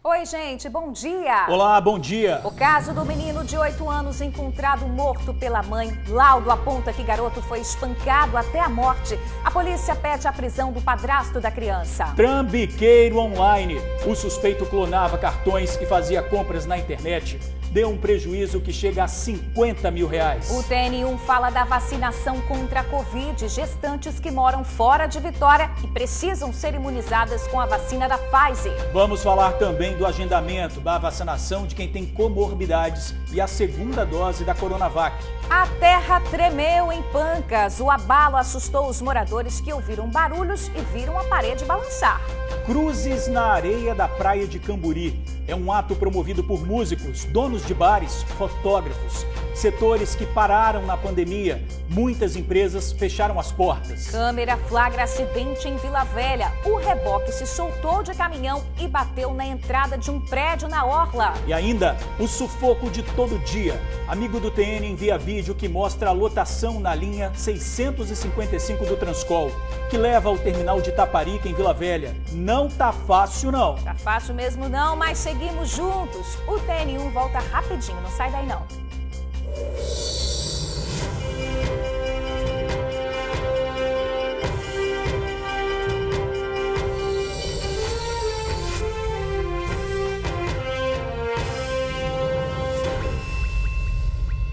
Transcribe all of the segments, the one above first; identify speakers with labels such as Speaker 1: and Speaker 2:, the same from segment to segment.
Speaker 1: Oi, gente, bom dia!
Speaker 2: Olá, bom dia!
Speaker 1: O caso do menino de 8 anos encontrado morto pela mãe. Laudo aponta que garoto foi espancado até a morte. A polícia pede a prisão do padrasto da criança.
Speaker 2: Trambiqueiro online. O suspeito clonava cartões e fazia compras na internet. Deu um prejuízo que chega a R$50 mil.
Speaker 1: O TN1 fala da vacinação contra a Covid. Gestantes que moram fora de Vitória e precisam ser imunizadas com a vacina da Pfizer.
Speaker 2: Vamos falar também do agendamento da vacinação de quem tem comorbidades e a segunda dose da Coronavac.
Speaker 1: A terra tremeu em Pancas. O abalo assustou os moradores que ouviram barulhos e viram a parede balançar.
Speaker 2: Cruzes na areia da praia de Camburi. É um ato promovido por músicos, donos de bares, fotógrafos. Setores que pararam na pandemia. Muitas empresas fecharam as portas.
Speaker 1: Câmera flagra acidente em Vila Velha. O reboque se soltou de caminhão e bateu na entrada de um prédio na orla.
Speaker 2: E ainda, o sufoco de todo dia. Amigo do TN envia vídeo que mostra a lotação na linha 655 do Transcol, que leva ao terminal de Taparica, em Vila Velha. Não tá fácil, não.
Speaker 1: Tá fácil mesmo não, mas seguimos juntos. O TN1 volta rapidinho, não sai daí não.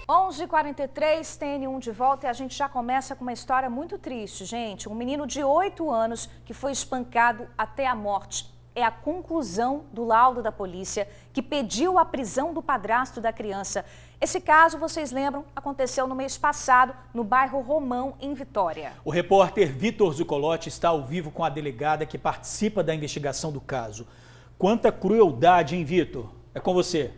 Speaker 1: Onze 43 TN1 de volta e a gente já começa com uma história muito triste, gente. Um menino de 8 anos que foi espancado até a morte. É a conclusão do laudo da polícia que pediu a prisão do padrasto da criança. Esse caso, vocês lembram, aconteceu no mês passado no bairro Romão, em Vitória.
Speaker 2: O repórter Vitor Zucolotti está ao vivo com a delegada que participa da investigação do caso. Quanta crueldade, hein, Vitor? É com você.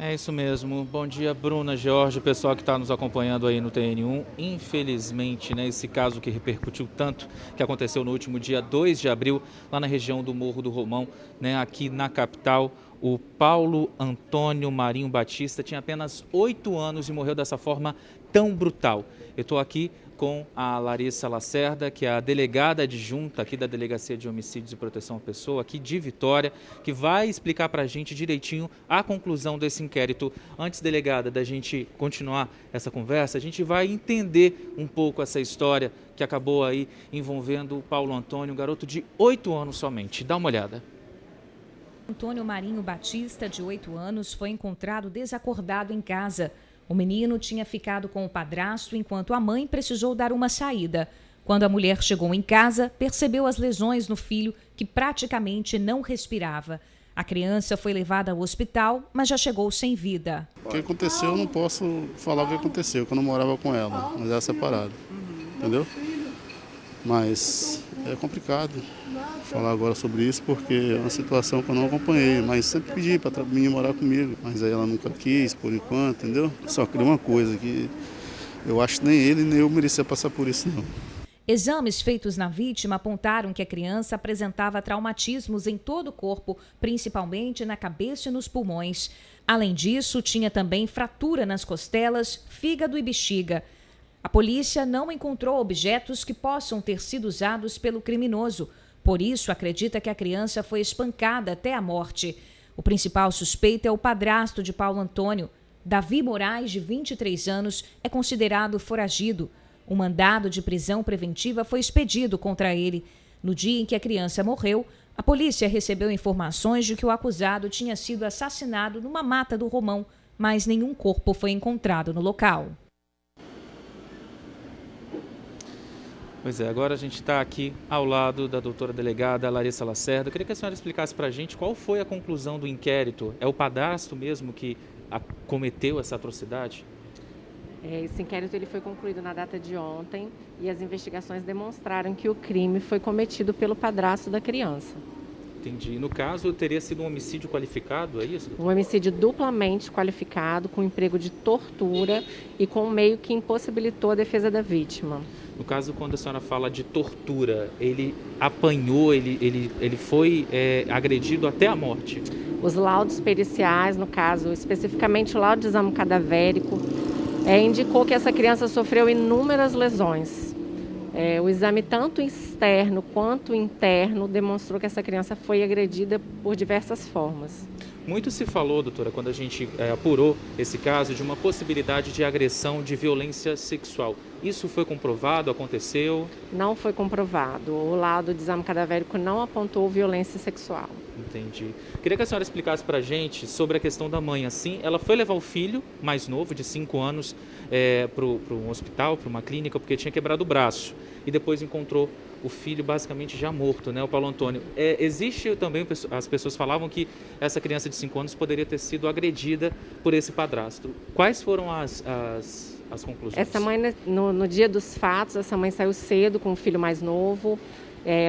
Speaker 3: É isso mesmo. Bom dia, Bruna, Jorge, o pessoal que está nos acompanhando aí no TN1. Infelizmente, né, esse caso que repercutiu tanto, que aconteceu no último dia 2 de abril, lá na região do Morro do Romão, né, aqui na capital, o Paulo Antônio Marinho Batista tinha apenas 8 anos e morreu dessa forma tão brutal. Eu estou aqui com a Larissa Lacerda, que é a delegada adjunta aqui da Delegacia de Homicídios e Proteção à Pessoa, aqui de Vitória, que vai explicar para a gente direitinho a conclusão desse inquérito. Antes, delegada, da gente continuar essa conversa, a gente vai entender um pouco essa história que acabou aí envolvendo o Paulo Antônio, um garoto de 8 anos somente. Dá uma olhada.
Speaker 4: Antônio Marinho Batista, de 8 anos, foi encontrado desacordado em casa. O menino tinha ficado com o padrasto enquanto a mãe precisou dar uma saída. Quando a mulher chegou em casa, percebeu as lesões no filho, que praticamente não respirava. A criança foi levada ao hospital, mas já chegou sem vida.
Speaker 5: O que aconteceu, eu não posso falar o que aconteceu, que eu não morava com ela, mas era separado, entendeu? Mas é complicado falar agora sobre isso, porque é uma situação que eu não acompanhei, mas sempre pedi para a menina morar comigo, mas aí ela nunca quis, por enquanto, entendeu? Só queria uma coisa, que eu acho que nem ele nem eu merecia passar por isso, não.
Speaker 4: Exames feitos na vítima apontaram que a criança apresentava traumatismos em todo o corpo, principalmente na cabeça e nos pulmões. Além disso, tinha também fratura nas costelas, fígado e bexiga. A polícia não encontrou objetos que possam ter sido usados pelo criminoso. Por isso, acredita que a criança foi espancada até a morte. O principal suspeito é o padrasto de Paulo Antônio. Davi Moraes, de 23 anos, é considerado foragido. Um mandado de prisão preventiva foi expedido contra ele. No dia em que a criança morreu, a polícia recebeu informações de que o acusado tinha sido assassinado numa mata do Romão, mas nenhum corpo foi encontrado no local.
Speaker 3: Pois é, agora a gente está aqui ao lado da doutora delegada Larissa Lacerda. Eu queria que a senhora explicasse para a gente qual foi a conclusão do inquérito. É o padrasto mesmo que cometeu essa atrocidade?
Speaker 6: Esse inquérito ele foi concluído na data de ontem e as investigações demonstraram que o crime foi cometido pelo padrasto da criança.
Speaker 3: Entendi. No caso, teria sido um homicídio qualificado, é isso?
Speaker 6: Um homicídio duplamente qualificado, com emprego de tortura e com um meio que impossibilitou a defesa da vítima.
Speaker 3: No caso, quando a senhora fala de tortura, ele apanhou, ele foi agredido até a morte?
Speaker 6: Os laudos periciais, no caso, especificamente o laudo de exame cadavérico, indicou que essa criança sofreu inúmeras lesões. O exame tanto externo quanto interno demonstrou que essa criança foi agredida por diversas formas.
Speaker 3: Muito se falou, doutora, quando a gente apurou esse caso, de uma possibilidade de agressão, de violência sexual. Isso foi comprovado? Aconteceu?
Speaker 6: Não foi comprovado. O laudo de exame cadavérico não apontou violência sexual.
Speaker 3: Entendi. Queria que a senhora explicasse para a gente sobre a questão da mãe. Assim, ela foi levar o filho mais novo, de 5 anos, para um hospital, para uma clínica, porque tinha quebrado o braço. E depois encontrou o filho basicamente já morto, né, o Paulo Antônio. Existe também, as pessoas falavam que essa criança de 5 anos poderia ter sido agredida por esse padrasto. Quais foram as conclusões?
Speaker 6: Essa mãe, no dia dos fatos, essa mãe saiu cedo com o filho mais novo,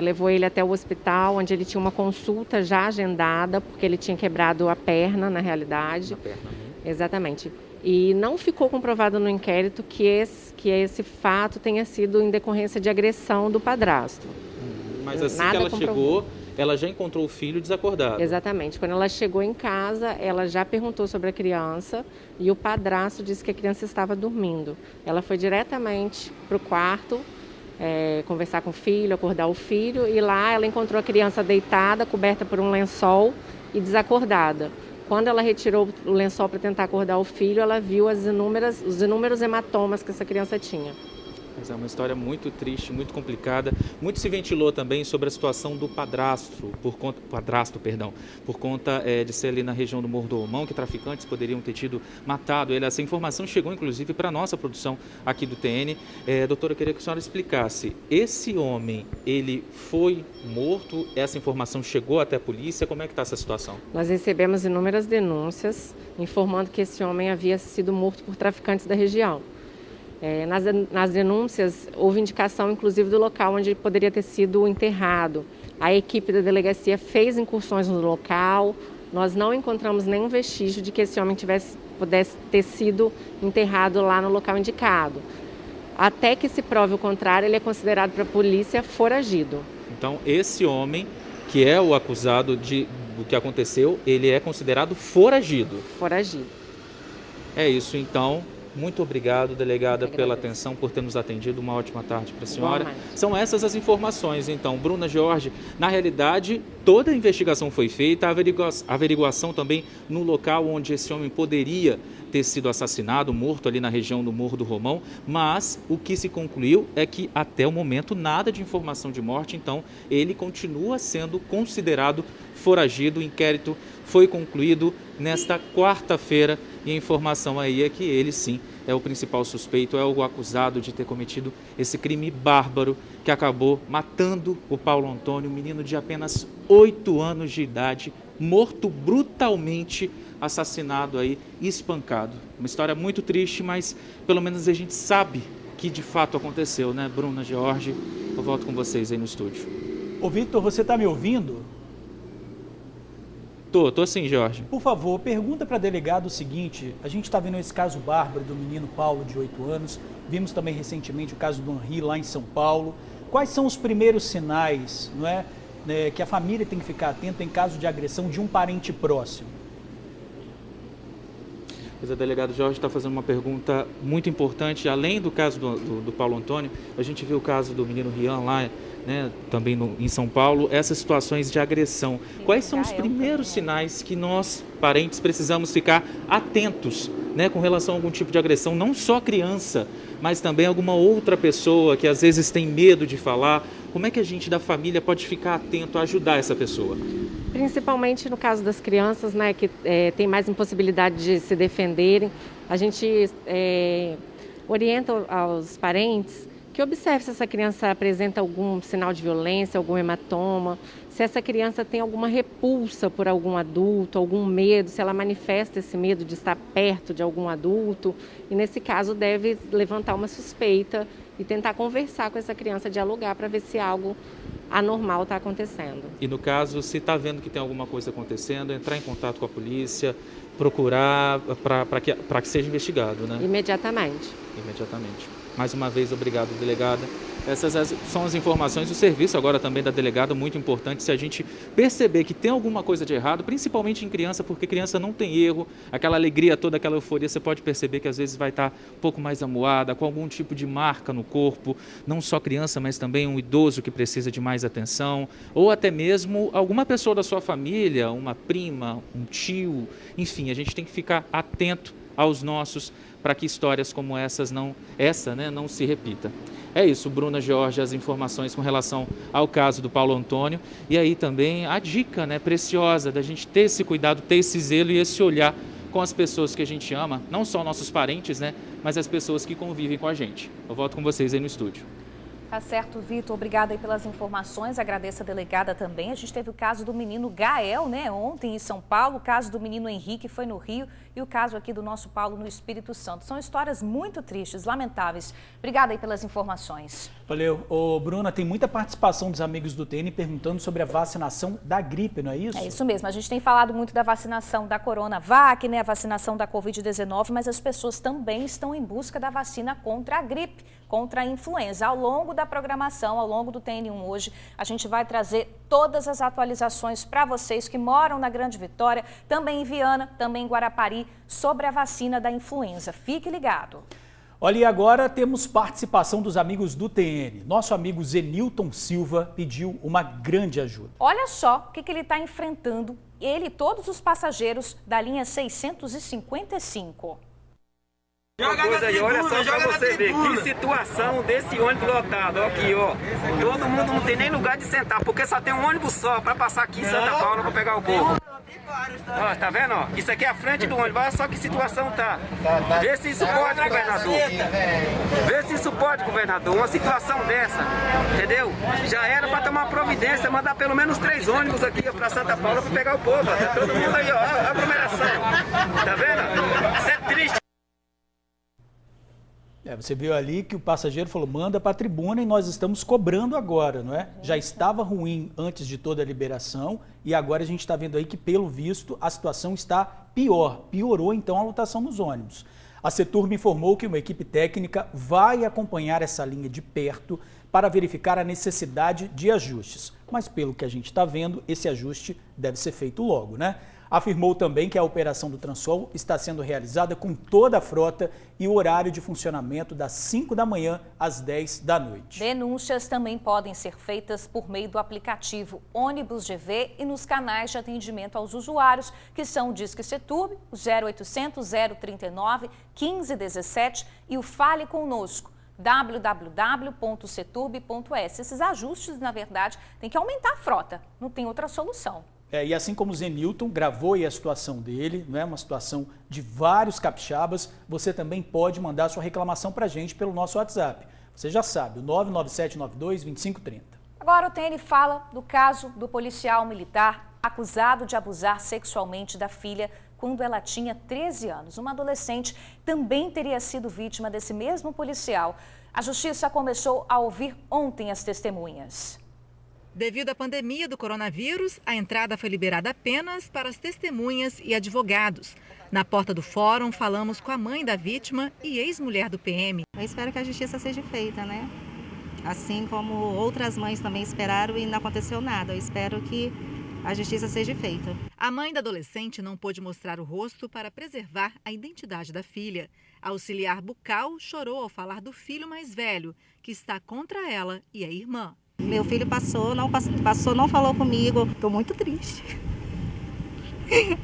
Speaker 6: levou ele até o hospital, onde ele tinha uma consulta já agendada, porque ele tinha quebrado a perna, na realidade.
Speaker 3: Na perna, né?
Speaker 6: Exatamente. E não ficou comprovado no inquérito que esse fato tenha sido em decorrência de agressão do padrasto.
Speaker 3: Mas assim
Speaker 6: Nada
Speaker 3: que ela
Speaker 6: comprovou.
Speaker 3: chegou, ela já encontrou o filho desacordado.
Speaker 6: Exatamente. Quando ela chegou em casa, ela já perguntou sobre a criança e o padrasto disse que a criança estava dormindo. Ela foi diretamente para o quarto, conversar com o filho, acordar o filho, e lá ela encontrou a criança deitada, coberta por um lençol e desacordada. Quando ela retirou o lençol para tentar acordar o filho, ela viu os inúmeros hematomas que essa criança tinha.
Speaker 3: Mas é uma história muito triste, muito complicada. Muito se ventilou também sobre a situação do padrasto, por conta de ser ali na região do Morro do Romão, que traficantes poderiam ter matado ele. Essa informação chegou, inclusive, para a nossa produção aqui do TN. Doutora, eu queria que a senhora explicasse. Esse homem, ele foi morto? Essa informação chegou até a polícia? Como é que está essa situação?
Speaker 6: Nós recebemos inúmeras denúncias informando que esse homem havia sido morto por traficantes da região. Nas denúncias, houve indicação, inclusive, do local onde ele poderia ter sido enterrado. A equipe da delegacia fez incursões no local. Nós não encontramos nenhum vestígio de que esse homem pudesse ter sido enterrado lá no local indicado. Até que se prove o contrário, ele é considerado para a polícia foragido.
Speaker 3: Então, esse homem, que é o acusado do que aconteceu, ele é considerado foragido.
Speaker 6: Foragido.
Speaker 3: É isso, então. Muito obrigado, delegada, pela atenção, por ter nos atendido. Uma ótima tarde para a senhora. São essas as informações, então. Bruna Jorge, na realidade, toda a investigação foi feita, a averiguação também no local onde esse homem poderia ter sido assassinado, morto ali na região do Morro do Romão, mas o que se concluiu é que até o momento nada de informação de morte, então ele continua sendo considerado foragido. O inquérito foi concluído nesta quarta-feira e a informação aí é que ele sim é o principal suspeito, é o acusado de ter cometido esse crime bárbaro que acabou matando o Paulo Antônio, um menino de apenas 8 anos de idade, morto brutalmente, assassinado aí, espancado. Uma história muito triste, mas pelo menos a gente sabe que de fato aconteceu, né? Bruna, Jorge, eu volto com vocês aí no estúdio.
Speaker 2: Ô Victor, você está me ouvindo?
Speaker 3: Tô sim, Jorge.
Speaker 2: Por favor, pergunta para a delegada o seguinte, a gente está vendo esse caso bárbaro do menino Paulo, de 8 anos, vimos também recentemente o caso do Henri lá em São Paulo. Quais são os primeiros sinais, não é, que a família tem que ficar atenta em caso de agressão de um parente próximo?
Speaker 3: Mas a delegada Jorge está fazendo uma pergunta muito importante. Além do caso do Paulo Antônio, a gente viu o caso do menino Rian lá, né, também em São Paulo, essas situações de agressão. Quais são os primeiros sinais que nós, parentes, precisamos ficar atentos, né, com relação a algum tipo de agressão? Não só a criança, mas também alguma outra pessoa que às vezes tem medo de falar. Como é que a gente da família pode ficar atento a ajudar essa pessoa?
Speaker 6: Principalmente no caso das crianças, né, que tem mais impossibilidade de se defenderem, a gente orienta aos parentes que observe se essa criança apresenta algum sinal de violência, algum hematoma, se essa criança tem alguma repulsa por algum adulto, algum medo, se ela manifesta esse medo de estar perto de algum adulto, e nesse caso deve levantar uma suspeita e tentar conversar com essa criança, dialogar para ver se algo anormal está acontecendo.
Speaker 3: E no caso, se está vendo que tem alguma coisa acontecendo, entrar em contato com a polícia, procurar para que seja investigado, né?
Speaker 6: Imediatamente.
Speaker 3: Imediatamente. Mais uma vez, obrigado, delegada. Essas são as informações do serviço, agora também da delegada, muito importante se a gente perceber que tem alguma coisa de errado, principalmente em criança, porque criança não tem erro, aquela alegria toda, aquela euforia, você pode perceber que às vezes vai estar um pouco mais amuada, com algum tipo de marca no corpo, não só criança, mas também um idoso que precisa de mais atenção, ou até mesmo alguma pessoa da sua família, uma prima, um tio, enfim, a gente tem que ficar atento aos nossos para que histórias como não se repita. É isso, Bruna, George, as informações com relação ao caso do Paulo Antônio e aí também a dica preciosa da gente ter esse cuidado, ter esse zelo e esse olhar com as pessoas que a gente ama, não só nossos parentes, mas as pessoas que convivem com a gente. Eu volto com vocês aí no estúdio.
Speaker 1: Tá certo, Vitor. Obrigada aí pelas informações. Agradeço a delegada também. A gente teve o caso do menino Gael, ontem em São Paulo. O caso do menino Henrique foi no Rio. E o caso aqui do nosso Paulo no Espírito Santo. São histórias muito tristes, lamentáveis. Obrigada aí pelas informações.
Speaker 2: Valeu. Ô, Bruna, tem muita participação dos amigos do TN perguntando sobre a vacinação da gripe, não é isso?
Speaker 1: É isso mesmo. A gente tem falado muito da vacinação da Coronavac, a vacinação da Covid-19, mas as pessoas também estão em busca da vacina contra a gripe, contra a influenza. Ao longo da programação, ao longo do TN1 hoje, a gente vai trazer todas as atualizações para vocês que moram na Grande Vitória, também em Viana, também em Guarapari, sobre a vacina da influenza. Fique ligado.
Speaker 2: Olha, e agora temos participação dos amigos do TN. Nosso amigo Zenilton Silva pediu uma grande ajuda.
Speaker 1: Olha só o que ele está enfrentando, ele e todos os passageiros da linha 655.
Speaker 7: Coisa aí, olha só pra você ver que situação desse ônibus lotado. Aqui, ó. Todo mundo não tem nem lugar de sentar, porque só tem um ônibus só pra passar aqui em Santa Paula pra pegar o povo. Ó, tá vendo? Ó? Isso aqui é a frente do ônibus, olha só que situação tá. Vê se isso pode, governador. Vê se isso pode, governador. Uma situação dessa, entendeu? Já era pra tomar providência, mandar pelo menos 3 ônibus aqui pra Santa Paula pra pegar o povo. Tá todo mundo aí, ó. A aglomeração. Tá vendo? Isso é triste.
Speaker 2: Você viu ali que o passageiro falou, manda para a tribuna e nós estamos cobrando agora, não é? Já estava ruim antes de toda a liberação e agora a gente está vendo aí que, pelo visto, a situação está pior. Piorou, então, a lotação nos ônibus. A Seturb informou que uma equipe técnica vai acompanhar essa linha de perto para verificar a necessidade de ajustes. Mas, pelo que a gente está vendo, esse ajuste deve ser feito logo, né? Afirmou também que a operação do Transol está sendo realizada com toda a frota e o horário de funcionamento das 5 da manhã às 10 da noite.
Speaker 1: Denúncias também podem ser feitas por meio do aplicativo Ônibus GV e nos canais de atendimento aos usuários, que são o Disque Seturb, o 0800 039 1517 e o Fale Conosco, www.seturb.es. Esses ajustes, na verdade, tem que aumentar a frota, não tem outra solução.
Speaker 2: E assim como o Zenilton gravou aí a situação dele, não é uma situação de vários capixabas, você também pode mandar sua reclamação para a gente pelo nosso WhatsApp. Você já sabe, o 997922530.
Speaker 1: Agora o TN fala do caso do policial militar acusado de abusar sexualmente da filha quando ela tinha 13 anos. Uma adolescente também teria sido vítima desse mesmo policial. A justiça começou a ouvir ontem as testemunhas.
Speaker 8: Devido à pandemia do coronavírus, a entrada foi liberada apenas para as testemunhas e advogados. Na porta do fórum, falamos com a mãe da vítima e ex-mulher do PM.
Speaker 9: Eu espero que a justiça seja feita, né? Assim como outras mães também esperaram e não aconteceu nada. Eu espero que a justiça seja feita.
Speaker 8: A mãe da adolescente não pôde mostrar o rosto para preservar a identidade da filha. A auxiliar bucal chorou ao falar do filho mais velho, que está contra ela e a irmã.
Speaker 9: Meu filho passou, não falou comigo. Estou muito triste.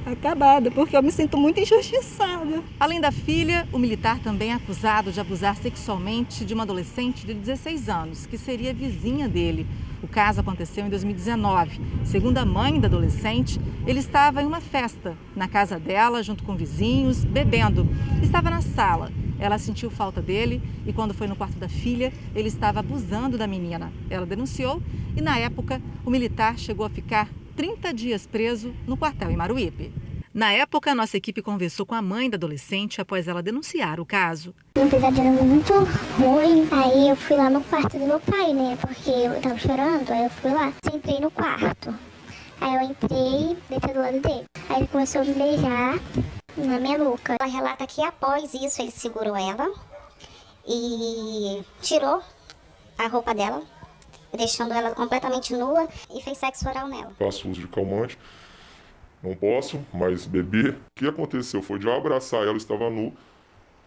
Speaker 9: Acabada, porque eu me sinto muito injustiçada.
Speaker 8: Além da filha, o militar também é acusado de abusar sexualmente de uma adolescente de 16 anos, que seria vizinha dele. O caso aconteceu em 2019. Segundo a mãe da adolescente, ele estava em uma festa na casa dela, junto com vizinhos, bebendo. Estava na sala. Ela sentiu falta dele e quando foi no quarto da filha, ele estava abusando da menina. Ela denunciou e, na época, o militar chegou a ficar 30 dias preso no quartel em Maruípe. Na época, nossa equipe conversou com a mãe da adolescente após ela denunciar o caso.
Speaker 10: Um pesadelo muito ruim, aí eu fui lá no quarto do meu pai, né, porque eu tava chorando, aí eu fui lá. Entrei no quarto, aí eu entrei, deitei do lado dele. Aí ele começou a me beijar na minha nuca. Ela relata que após isso ele segurou ela e tirou a roupa dela, deixando ela completamente nua e fez sexo oral nela.
Speaker 11: Faço uso de calmante, não posso mais beber. O que aconteceu foi de eu abraçar ela, estava nu,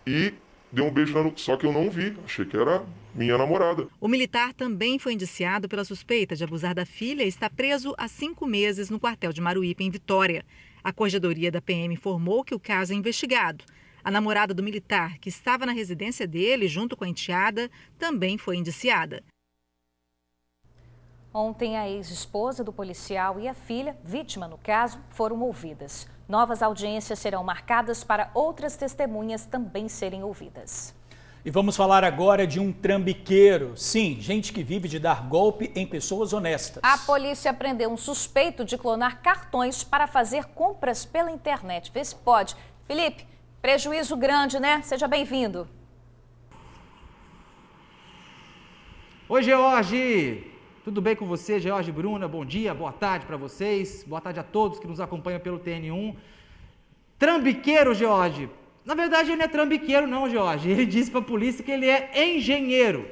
Speaker 11: e dei um beijo na nuca, só que eu não vi, achei que era minha namorada.
Speaker 8: O militar também foi indiciado pela suspeita de abusar da filha e está preso há 5 meses no quartel de Maruípe, em Vitória. A Corregedoria da PM informou que o caso é investigado. A namorada do militar, que estava na residência dele junto com a enteada, também foi indiciada.
Speaker 1: Ontem, a ex-esposa do policial e a filha, vítima no caso, foram ouvidas. Novas audiências serão marcadas para outras testemunhas também serem ouvidas.
Speaker 2: E vamos falar agora de um trambiqueiro. Sim, gente que vive de dar golpe em pessoas honestas.
Speaker 1: A polícia prendeu um suspeito de clonar cartões para fazer compras pela internet. Vê se pode. Felipe, prejuízo grande, né? Seja bem-vindo.
Speaker 12: Oi, George! Tudo bem com você, George, Bruna? Bom dia, boa tarde para vocês. Boa tarde a todos que nos acompanham pelo TN1. Trambiqueiro, George. Na verdade, ele não é trambiqueiro não, George. Ele disse para a polícia que ele é engenheiro.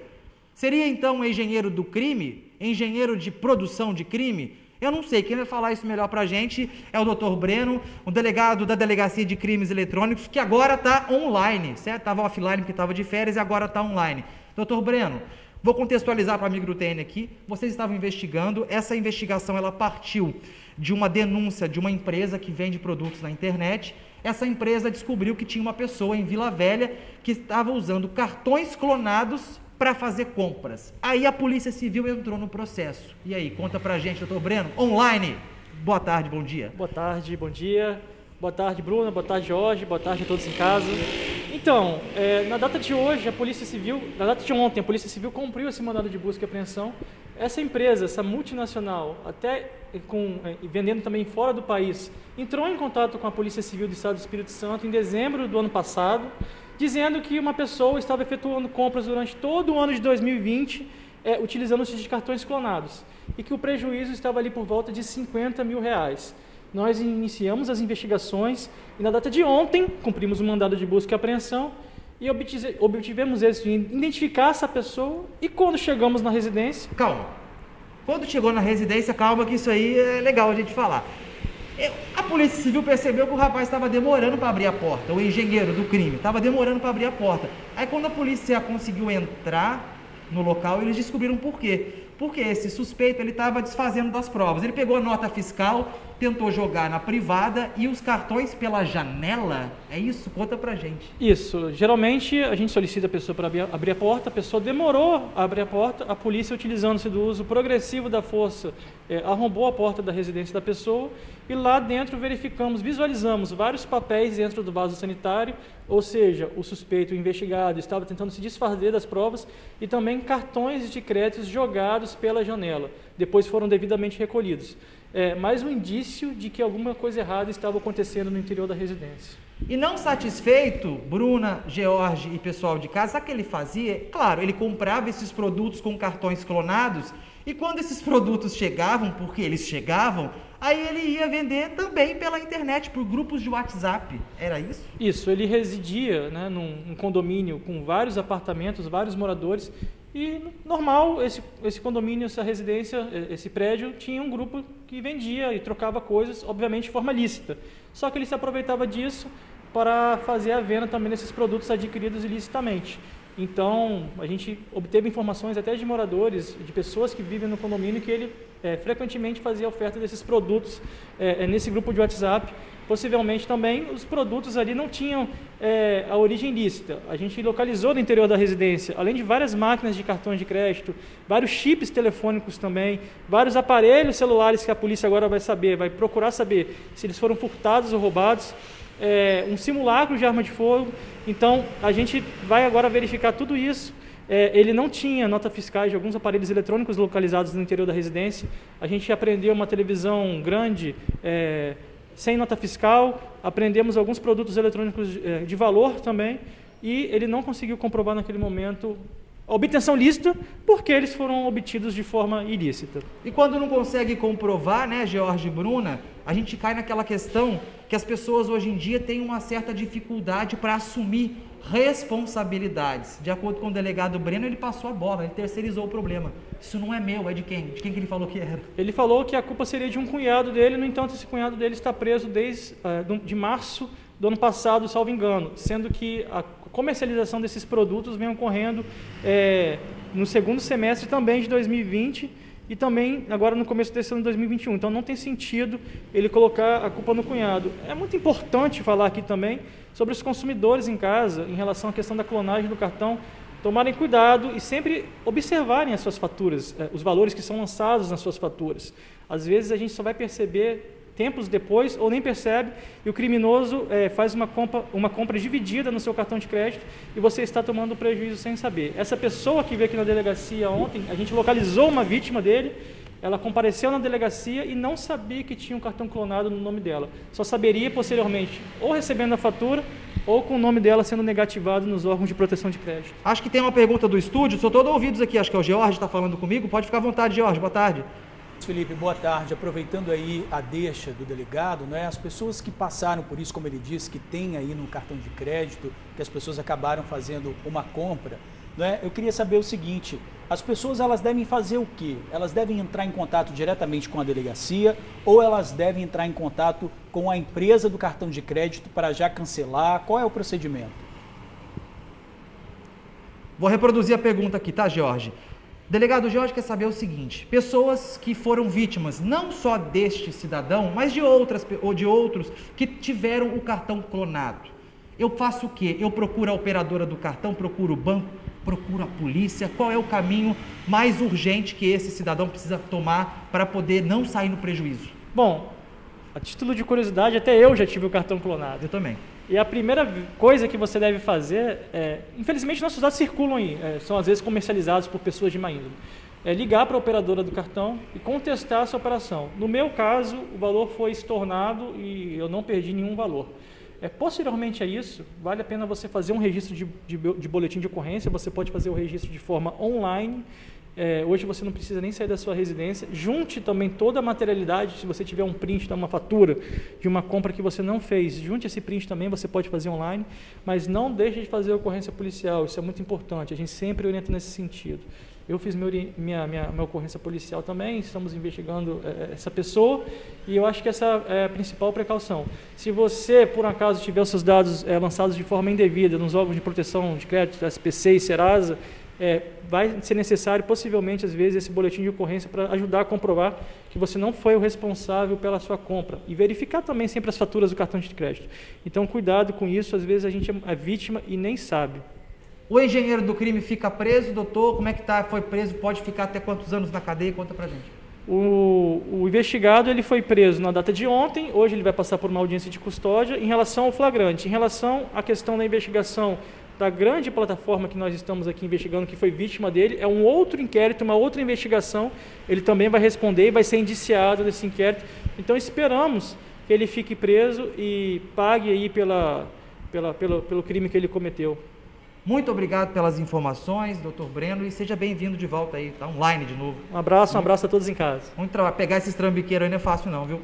Speaker 12: Seria então um engenheiro do crime? Engenheiro de produção de crime? Eu não sei, quem vai falar isso melhor para a gente é o Dr. Breno, um delegado da Delegacia de Crimes Eletrônicos, que agora está online, certo? Estava offline porque estava de férias e agora está online. Dr. Breno, vou contextualizar para o amigo do TN aqui. Vocês estavam investigando, essa investigação ela partiu de uma denúncia de uma empresa que vende produtos na internet. Essa empresa descobriu que tinha uma pessoa em Vila Velha que estava usando cartões clonados para fazer compras. Aí a Polícia Civil entrou no processo. E aí, conta pra gente, doutor Breno, online. Boa tarde, bom dia.
Speaker 13: Boa tarde, bom dia. Boa tarde, Bruna. Boa tarde, Jorge. Boa tarde a todos em casa. Então, na data de hoje, na data de ontem, a Polícia Civil cumpriu esse mandado de busca e apreensão. Essa empresa, essa multinacional, até vendendo também fora do país, entrou em contato com a Polícia Civil do Estado do Espírito Santo em dezembro do ano passado, dizendo que uma pessoa estava efetuando compras durante todo o ano de 2020, utilizando-se de cartões clonados, e que o prejuízo estava ali por volta de R$50 mil. Nós iniciamos as investigações e na data de ontem cumprimos o mandado de busca e apreensão e obtivemos êxito em identificar essa pessoa. E quando chegamos na residência...
Speaker 12: Calma. Quando chegou na residência, calma que isso aí é legal a gente falar. A Polícia Civil percebeu que o rapaz estava demorando para abrir a porta, o engenheiro do crime estava demorando para abrir a porta. Aí quando a polícia conseguiu entrar no local, eles descobriram por quê. Porque esse suspeito ele estava desfazendo das provas. Ele pegou a nota fiscal, tentou jogar na privada e os cartões pela janela. É isso? Conta pra gente.
Speaker 13: Isso. Geralmente a gente solicita a pessoa para abrir a porta, a pessoa demorou a abrir a porta, a polícia, utilizando-se do uso progressivo da força, arrombou a porta da residência da pessoa e lá dentro visualizamos vários papéis dentro do vaso sanitário, ou seja, o suspeito, o investigado, estava tentando se desfazer das provas e também cartões de créditos jogados pela janela. Depois foram devidamente recolhidos. Mais um indício de que alguma coisa errada estava acontecendo no interior da residência.
Speaker 12: E não satisfeito, Bruna, George e pessoal de casa, sabe o que ele fazia? Claro, ele comprava esses produtos com cartões clonados e quando esses produtos chegavam, porque eles chegavam, aí ele ia vender também pela internet, por grupos de WhatsApp. Era isso?
Speaker 13: Isso, ele residia, né, num condomínio com vários apartamentos, vários moradores. E normal, esse condomínio, essa residência, esse prédio, tinha um grupo que vendia e trocava coisas, obviamente de forma lícita. Só que ele se aproveitava disso para fazer a venda também desses produtos adquiridos ilicitamente. Então, a gente obteve informações até de moradores, de pessoas que vivem no condomínio, que ele frequentemente fazia oferta desses produtos nesse grupo de WhatsApp. Possivelmente também os produtos ali não tinham a origem lícita. A gente localizou no interior da residência, além de várias máquinas de cartões de crédito, vários chips telefônicos também, vários aparelhos celulares que a polícia agora vai procurar saber se eles foram furtados ou roubados, um simulacro de arma de fogo. Então, a gente vai agora verificar tudo isso. Ele não tinha nota fiscais de alguns aparelhos eletrônicos localizados no interior da residência. A gente apreendeu uma televisão grande, sem nota fiscal, apreendemos alguns produtos eletrônicos de valor também, e ele não conseguiu comprovar naquele momento a obtenção lícita, porque eles foram obtidos de forma ilícita.
Speaker 12: E quando não consegue comprovar, né, George e Bruna, a gente cai naquela questão que as pessoas hoje em dia têm uma certa dificuldade para assumir responsabilidades. De acordo com o delegado Breno, ele passou a bola, ele terceirizou o problema. Isso não é meu, é de quem? De quem que ele falou que era?
Speaker 13: Ele falou que a culpa seria de um cunhado dele, no entanto, esse cunhado dele está preso desde de março do ano passado, salvo engano, sendo que a comercialização desses produtos vem ocorrendo no segundo semestre também de 2020 e também agora no começo desse ano de 2021. Então não tem sentido ele colocar a culpa no cunhado. É muito importante falar aqui também sobre os consumidores em casa, em relação à questão da clonagem do cartão, tomarem cuidado e sempre observarem as suas faturas, os valores que são lançados nas suas faturas. Às vezes a gente só vai perceber tempos depois, ou nem percebe, e o criminoso faz uma compra dividida no seu cartão de crédito e você está tomando prejuízo sem saber. Essa pessoa que veio aqui na delegacia ontem, a gente localizou uma vítima dele, ela compareceu na delegacia e não sabia que tinha um cartão clonado no nome dela. Só saberia posteriormente, ou recebendo a fatura, ou com o nome dela sendo negativado nos órgãos de proteção de crédito.
Speaker 12: Acho que tem uma pergunta do estúdio, sou todo ouvidos aqui, acho que é o George está falando comigo, pode ficar à vontade, George, boa tarde.
Speaker 2: Felipe, boa tarde. Aproveitando aí a deixa do delegado, né, as pessoas que passaram por isso, como ele disse, que tem aí no cartão de crédito, que as pessoas acabaram fazendo uma compra, né, eu queria saber o seguinte, as pessoas elas devem fazer o quê? Elas devem entrar em contato diretamente com a delegacia ou elas devem entrar em contato com a empresa do cartão de crédito para já cancelar? Qual é o procedimento?
Speaker 12: Vou reproduzir a pergunta aqui, tá, Jorge? O delegado Jorge quer saber o seguinte, pessoas que foram vítimas não só deste cidadão, mas de outros que tiveram o cartão clonado. Eu faço o quê? Eu procuro a operadora do cartão, procuro o banco, procuro a polícia. Qual é o caminho mais urgente que esse cidadão precisa tomar para poder não sair no prejuízo?
Speaker 13: Bom, a título de curiosidade, até eu já tive o cartão clonado.
Speaker 12: Eu também.
Speaker 13: E a primeira coisa que você deve fazer infelizmente nossos dados circulam aí, são às vezes comercializados por pessoas de má índole, é ligar para a operadora do cartão e contestar essa operação. No meu caso, o valor foi estornado e eu não perdi nenhum valor. Posteriormente a isso, vale a pena você fazer um registro de boletim de ocorrência, você pode fazer o registro de forma online. Hoje você não precisa nem sair da sua residência. Junte também toda a materialidade, se você tiver um print de uma fatura de uma compra que você não fez, junte esse print também, você pode fazer online, mas não deixe de fazer a ocorrência policial, isso é muito importante, a gente sempre orienta nesse sentido. Eu fiz minha ocorrência policial também, estamos investigando essa pessoa e eu acho que essa é a principal precaução. Se você, por acaso, tiver os seus dados lançados de forma indevida nos órgãos de proteção de crédito, SPC e Serasa, vai ser necessário, possivelmente, às vezes, esse boletim de ocorrência para ajudar a comprovar que você não foi o responsável pela sua compra. E verificar também sempre as faturas do cartão de crédito. Então, cuidado com isso, às vezes a gente é vítima e nem sabe.
Speaker 12: O engenheiro do crime fica preso, doutor? Como é que tá? Foi preso, pode ficar até quantos anos na cadeia? Conta pra gente.
Speaker 13: O investigado ele foi preso na data de ontem, hoje ele vai passar por uma audiência de custódia em relação ao flagrante. Em relação à questão da investigação da grande plataforma que nós estamos aqui investigando, que foi vítima dele, é um outro inquérito, uma outra investigação, ele também vai responder e vai ser indiciado nesse inquérito. Então esperamos que ele fique preso e pague aí pelo crime que ele cometeu.
Speaker 12: Muito obrigado pelas informações, doutor Breno, e seja bem-vindo de volta aí, tá online de novo.
Speaker 13: Um abraço a todos em casa.
Speaker 12: Muito trabalho, pegar esses trambiqueiros aí não é fácil não, viu?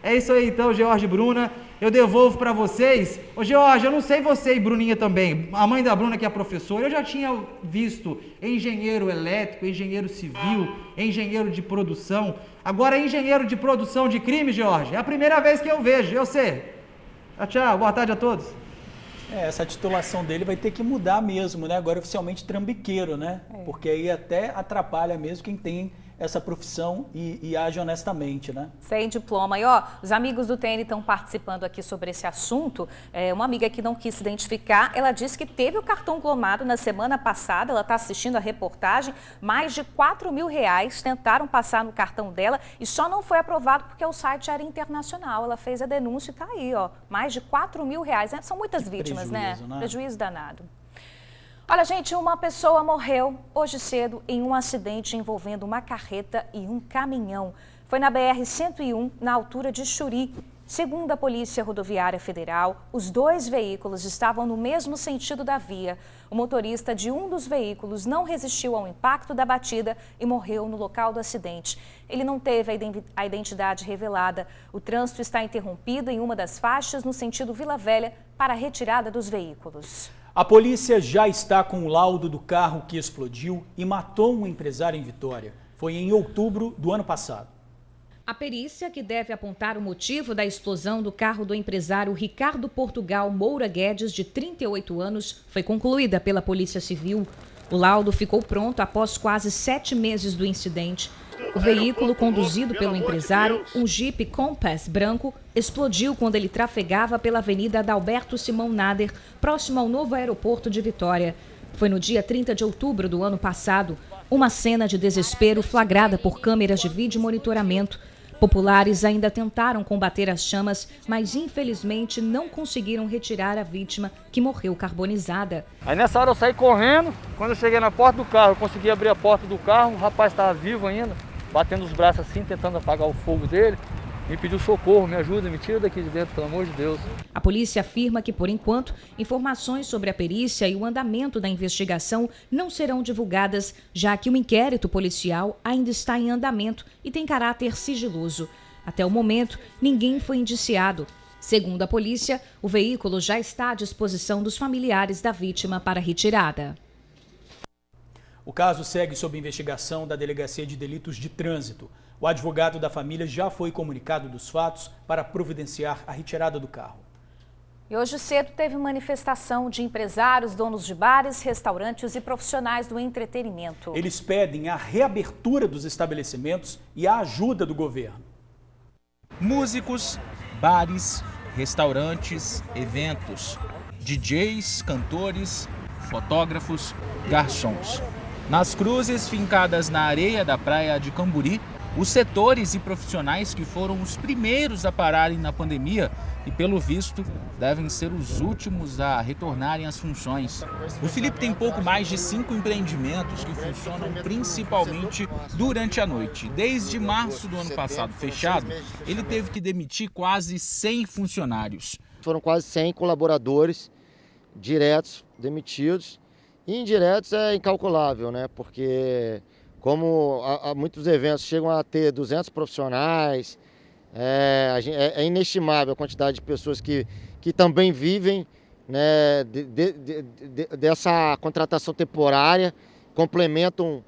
Speaker 12: É isso aí então, George e Bruna, eu devolvo para vocês. Ô George, eu não sei você e Bruninha também, a mãe da Bruna que é professora, eu já tinha visto engenheiro elétrico, engenheiro civil, engenheiro de produção, agora engenheiro de produção de crime, George, é a primeira vez que eu vejo, eu sei. Tchau, boa tarde a todos.
Speaker 2: Essa titulação dele vai ter que mudar mesmo, né? Agora oficialmente trambiqueiro, né? Porque aí até atrapalha mesmo quem tem essa profissão e age honestamente, né?
Speaker 1: Sem diploma. E os amigos do TN estão participando aqui sobre esse assunto. Uma amiga que não quis se identificar, ela disse que teve o cartão clonado na semana passada, ela está assistindo a reportagem, mais de R$4.000 tentaram passar no cartão dela e só não foi aprovado porque o site era internacional. Ela fez a denúncia e está aí, mais de R$4.000. São muitas vítimas, né? Prejuízo danado. Olha, gente, uma pessoa morreu hoje cedo em um acidente envolvendo uma carreta e um caminhão. Foi na BR-101, na altura de Xuri. Segundo a Polícia Rodoviária Federal, os dois veículos estavam no mesmo sentido da via. O motorista de um dos veículos não resistiu ao impacto da batida e morreu no local do acidente. Ele não teve a identidade revelada. O trânsito está interrompido em uma das faixas no sentido Vila Velha para a retirada dos veículos.
Speaker 2: A polícia já está com o laudo do carro que explodiu e matou um empresário em Vitória. Foi em outubro do ano passado.
Speaker 4: A perícia, que deve apontar o motivo da explosão do carro do empresário Ricardo Portugal Moura Guedes, de 38 anos, foi concluída pela Polícia Civil. O laudo ficou pronto após quase 7 meses do incidente. O veículo, conduzido pelo empresário, um Jeep Compass branco, explodiu quando ele trafegava pela Avenida Adalberto Simão Nader, próximo ao novo aeroporto de Vitória. Foi no dia 30 de outubro do ano passado, uma cena de desespero flagrada por câmeras de vídeo monitoramento. Populares ainda tentaram combater as chamas, mas infelizmente não conseguiram retirar a vítima, que morreu carbonizada.
Speaker 14: Aí nessa hora eu saí correndo, quando eu cheguei na porta do carro, eu consegui abrir a porta do carro, o rapaz estava vivo ainda, batendo os braços assim, tentando apagar o fogo dele. Me pediu socorro, me ajuda, me tira daqui de dentro, pelo amor de Deus.
Speaker 4: A polícia afirma que, por enquanto, informações sobre a perícia e o andamento da investigação não serão divulgadas, já que o inquérito policial ainda está em andamento e tem caráter sigiloso. Até o momento, ninguém foi indiciado. Segundo a polícia, o veículo já está à disposição dos familiares da vítima para retirada.
Speaker 2: O caso segue sob investigação da Delegacia de Delitos de Trânsito. O advogado da família já foi comunicado dos fatos para providenciar a retirada do carro.
Speaker 1: E hoje cedo teve manifestação de empresários, donos de bares, restaurantes e profissionais do entretenimento.
Speaker 2: Eles pedem a reabertura dos estabelecimentos e a ajuda do governo.
Speaker 15: Músicos, bares, restaurantes, eventos, DJs, cantores, fotógrafos, garçons. Nas cruzes fincadas na areia da praia de Camburi, os setores e profissionais que foram os primeiros a pararem na pandemia e, pelo visto, devem ser os últimos a retornarem às funções. O Felipe tem pouco mais de 5 empreendimentos que funcionam principalmente durante a noite. Desde março do ano passado fechado, ele teve que demitir quase 100 funcionários.
Speaker 16: Foram quase 100 colaboradores diretos demitidos e indiretos é incalculável, né? Porque como muitos eventos chegam a ter 200 profissionais, é inestimável a quantidade de pessoas que também vivem, né, dessa contratação temporária, complementam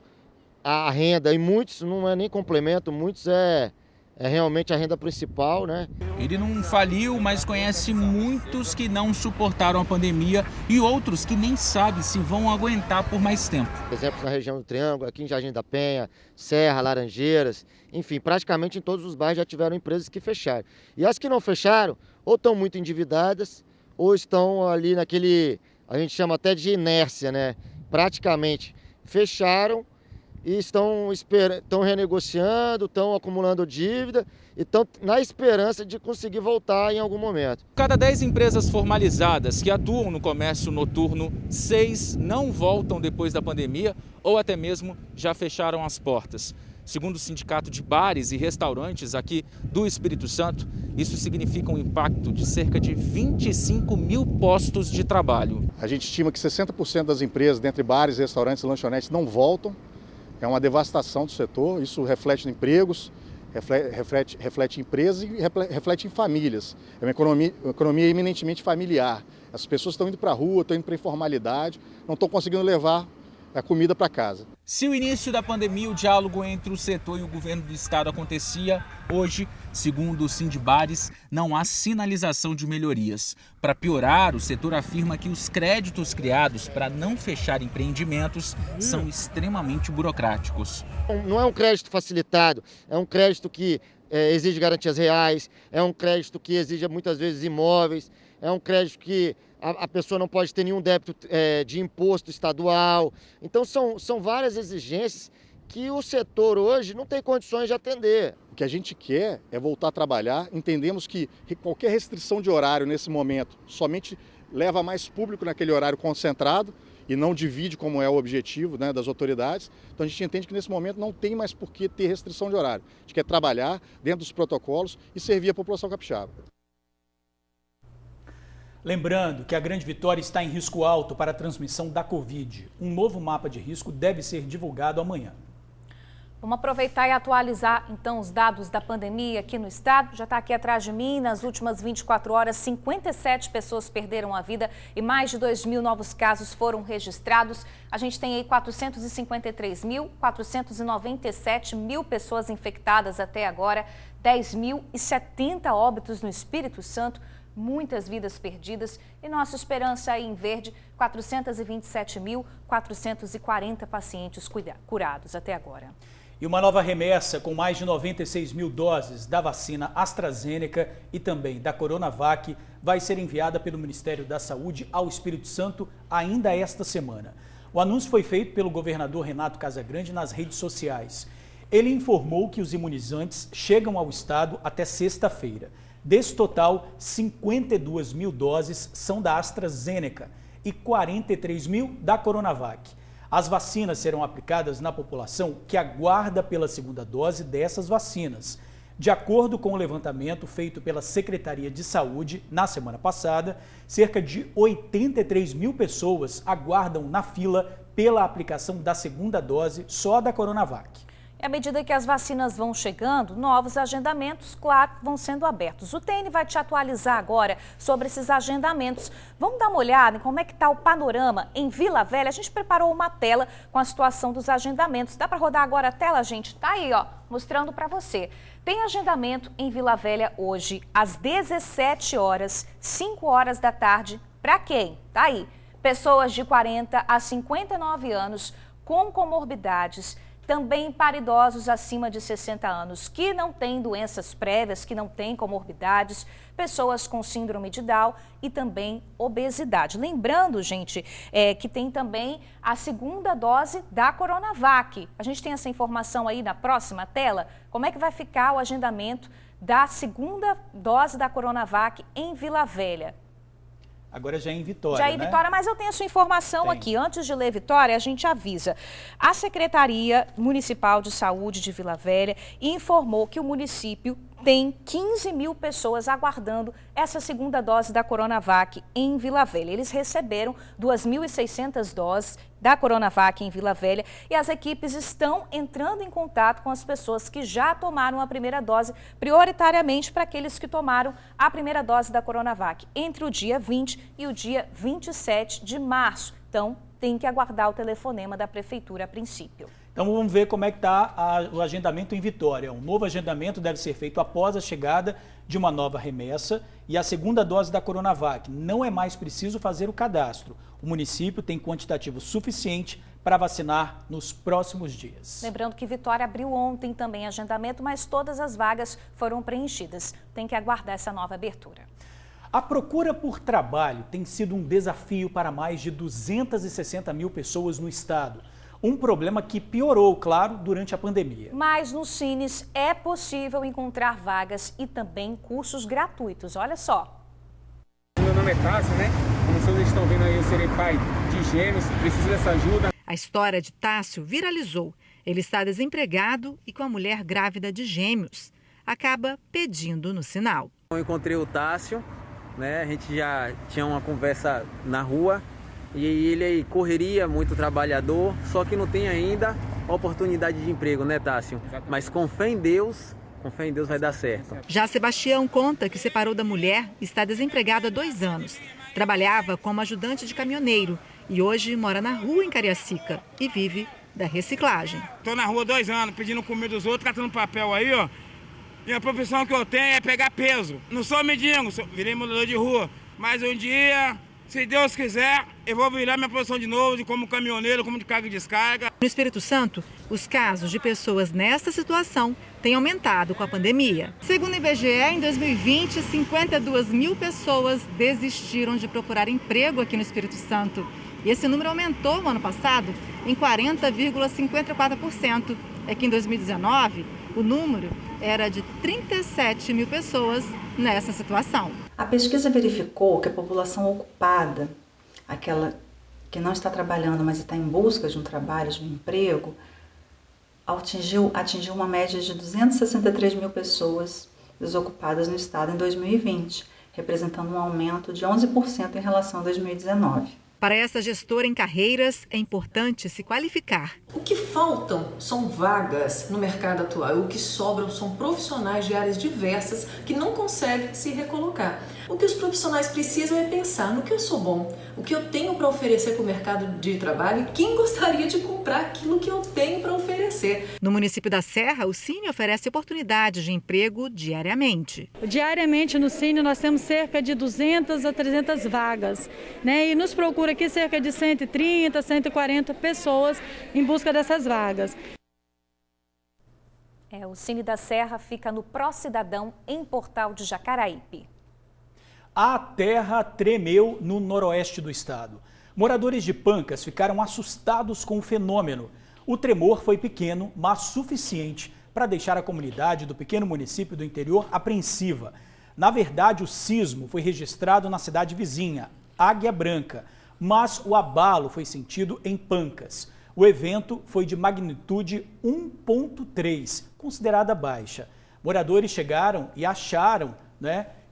Speaker 16: a renda, e muitos não é nem complemento, muitos é realmente a renda principal, né?
Speaker 15: Ele não faliu, mas conhece muitos que não suportaram a pandemia e outros que nem sabem se vão aguentar por mais tempo.
Speaker 16: Exemplos na região do Triângulo, aqui em Jardim da Penha, Serra, Laranjeiras, enfim, praticamente em todos os bairros já tiveram empresas que fecharam. E as que não fecharam, ou estão muito endividadas, ou estão ali naquele, a gente chama até de inércia, né? Praticamente fecharam e estão renegociando, estão acumulando dívida e estão na esperança de conseguir voltar em algum momento.
Speaker 15: Cada 10 empresas formalizadas que atuam no comércio noturno, 6 não voltam depois da pandemia ou até mesmo já fecharam as portas. Segundo o Sindicato de Bares e Restaurantes aqui do Espírito Santo, isso significa um impacto de cerca de 25 mil postos de trabalho.
Speaker 17: A gente estima que 60% das empresas, dentre bares, restaurantes e lanchonetes, não voltam. É uma devastação do setor, isso reflete em empregos, reflete em empresas e reflete em famílias. É uma economia eminentemente familiar. As pessoas estão indo para a rua, estão indo para a informalidade, não estão conseguindo levar a comida para casa.
Speaker 15: Se o início da pandemia, o diálogo entre o setor e o governo do estado acontecia, hoje, segundo o Sindibares, não há sinalização de melhorias. Para piorar, o setor afirma que os créditos criados para não fechar empreendimentos são extremamente burocráticos.
Speaker 16: Não é um crédito facilitado, é um crédito que exige garantias reais, é um crédito que exige muitas vezes imóveis, é um crédito que a pessoa não pode ter nenhum débito de imposto estadual. Então são várias exigências que o setor hoje não tem condições de atender.
Speaker 17: O que a gente quer é voltar a trabalhar. Entendemos que qualquer restrição de horário nesse momento somente leva mais público naquele horário concentrado e não divide, como é o objetivo, né, das autoridades. Então a gente entende que nesse momento não tem mais por que ter restrição de horário. A gente quer trabalhar dentro dos protocolos e servir a população capixaba.
Speaker 2: Lembrando que a Grande Vitória está em risco alto para a transmissão da Covid. Um novo mapa de risco deve ser divulgado amanhã.
Speaker 1: Vamos aproveitar e atualizar, então, os dados da pandemia aqui no estado. Já está aqui atrás de mim, nas últimas 24 horas, 57 pessoas perderam a vida e mais de 2.000 novos casos foram registrados. A gente tem aí 453.497 pessoas infectadas até agora, 10.070 óbitos no Espírito Santo, muitas vidas perdidas e nossa esperança aí em verde, 427.440 pacientes curados até agora.
Speaker 2: E uma nova remessa com mais de 96.000 doses da vacina AstraZeneca e também da Coronavac vai ser enviada pelo Ministério da Saúde ao Espírito Santo ainda esta semana. O anúncio foi feito pelo governador Renato Casagrande nas redes sociais. Ele informou que os imunizantes chegam ao estado até sexta-feira. Desse total, 52.000 doses são da AstraZeneca e 43.000 da Coronavac. As vacinas serão aplicadas na população que aguarda pela segunda dose dessas vacinas. De acordo com o levantamento feito pela Secretaria de Saúde na semana passada, cerca de 83.000 pessoas aguardam na fila pela aplicação da segunda dose só da Coronavac.
Speaker 1: E à medida que as vacinas vão chegando, novos agendamentos, claro, vão sendo abertos. O TN vai te atualizar agora sobre esses agendamentos. Vamos dar uma olhada em como é que está o panorama em Vila Velha. A gente preparou uma tela com a situação dos agendamentos. Dá para rodar agora a tela, gente? Tá aí, ó, mostrando para você. Tem agendamento em Vila Velha hoje, às 17 horas, 5 horas da tarde. Para quem? Tá aí. Pessoas de 40 a 59 anos com comorbidades, também para idosos acima de 60 anos que não têm doenças prévias, que não têm comorbidades, pessoas com síndrome de Down e também obesidade. Lembrando, gente, que tem também a segunda dose da Coronavac. A gente tem essa informação aí na próxima tela. Como é que vai ficar o agendamento da segunda dose da Coronavac em Vila Velha?
Speaker 2: Agora já é em Vitória,
Speaker 1: Já é em Vitória, mas eu tenho essa informação aqui. Antes de ler Vitória, a gente avisa. A Secretaria Municipal de Saúde de Vila Velha informou que o município tem 15.000 pessoas aguardando essa segunda dose da Coronavac em Vila Velha. Eles receberam 2.600 doses da Coronavac em Vila Velha e as equipes estão entrando em contato com as pessoas que já tomaram a primeira dose, prioritariamente para aqueles que tomaram a primeira dose da Coronavac entre o dia 20 e o dia 27 de março. Então, tem que aguardar o telefonema da Prefeitura a princípio.
Speaker 2: Então vamos ver como é que está o agendamento em Vitória. Um novo agendamento deve ser feito após a chegada de uma nova remessa e a segunda dose da Coronavac. Não é mais preciso fazer o cadastro. O município tem quantitativo suficiente para vacinar nos próximos dias.
Speaker 1: Lembrando que Vitória abriu ontem também agendamento, mas todas as vagas foram preenchidas. Tem que aguardar essa nova abertura.
Speaker 2: A procura por trabalho tem sido um desafio para mais de 260.000 pessoas no estado. Um problema que piorou, claro, durante a pandemia.
Speaker 1: Mas no Cines é possível encontrar vagas e também cursos gratuitos. Olha só.
Speaker 18: Meu nome é Tássio, né? Como vocês estão vendo aí, eu serei pai de gêmeos, preciso dessa ajuda.
Speaker 8: A história de Tássio viralizou. Ele está desempregado e com a mulher grávida de gêmeos. Acaba pedindo no sinal.
Speaker 19: Eu encontrei o Tássio, né? A gente já tinha uma conversa na rua. E ele aí correria, muito trabalhador, só que não tem ainda oportunidade de emprego, né, Tássio? Mas com fé em Deus vai dar certo.
Speaker 8: Já Sebastião conta que separou da mulher e está desempregado há 2 anos. Trabalhava como ajudante de caminhoneiro e hoje mora na rua em Cariacica e vive da reciclagem.
Speaker 18: Estou na rua 2 anos, pedindo comida dos outros, catando papel aí, ó. E a profissão que eu tenho é pegar peso. Não sou mendigo, virei morador de rua, mas um dia... Se Deus quiser, eu vou virar minha profissão de novo, como caminhoneiro, como de carga e descarga.
Speaker 8: No Espírito Santo, os casos de pessoas nesta situação têm aumentado com a pandemia. Segundo o IBGE, em 2020, 52.000 pessoas desistiram de procurar emprego aqui no Espírito Santo. E esse número aumentou no ano passado em 40,54%. É que em 2019, o número era de 37.000 pessoas nessa situação.
Speaker 20: A pesquisa verificou que a população ocupada, aquela que não está trabalhando, mas está em busca de um trabalho, de um emprego, atingiu uma média de 263.000 pessoas desocupadas no estado em 2020, representando um aumento de 11% em relação a 2019.
Speaker 8: Para essa gestora em carreiras, é importante se qualificar.
Speaker 21: O que faltam são vagas no mercado atual. O que sobram são profissionais de áreas diversas que não conseguem se recolocar. O que os profissionais precisam é pensar no que eu sou bom, o que eu tenho para oferecer para o mercado de trabalho e quem gostaria de comprar aquilo que eu tenho para oferecer.
Speaker 8: No município da Serra, o Cine oferece oportunidades de emprego diariamente.
Speaker 22: Diariamente no Cine nós temos cerca de 200 a 300 vagas, né? E nos procura aqui cerca de 130, 140 pessoas em busca dessas vagas.
Speaker 1: O Cine da Serra fica no Pró-Cidadão, em Portal de Jacaraípe.
Speaker 2: A terra tremeu no noroeste do estado. Moradores de Pancas ficaram assustados com o fenômeno. O tremor foi pequeno, mas suficiente para deixar a comunidade do pequeno município do interior apreensiva. Na verdade, o sismo foi registrado na cidade vizinha, Águia Branca, mas o abalo foi sentido em Pancas. O evento foi de magnitude 1,3, considerada baixa. Moradores chegaram e acharam,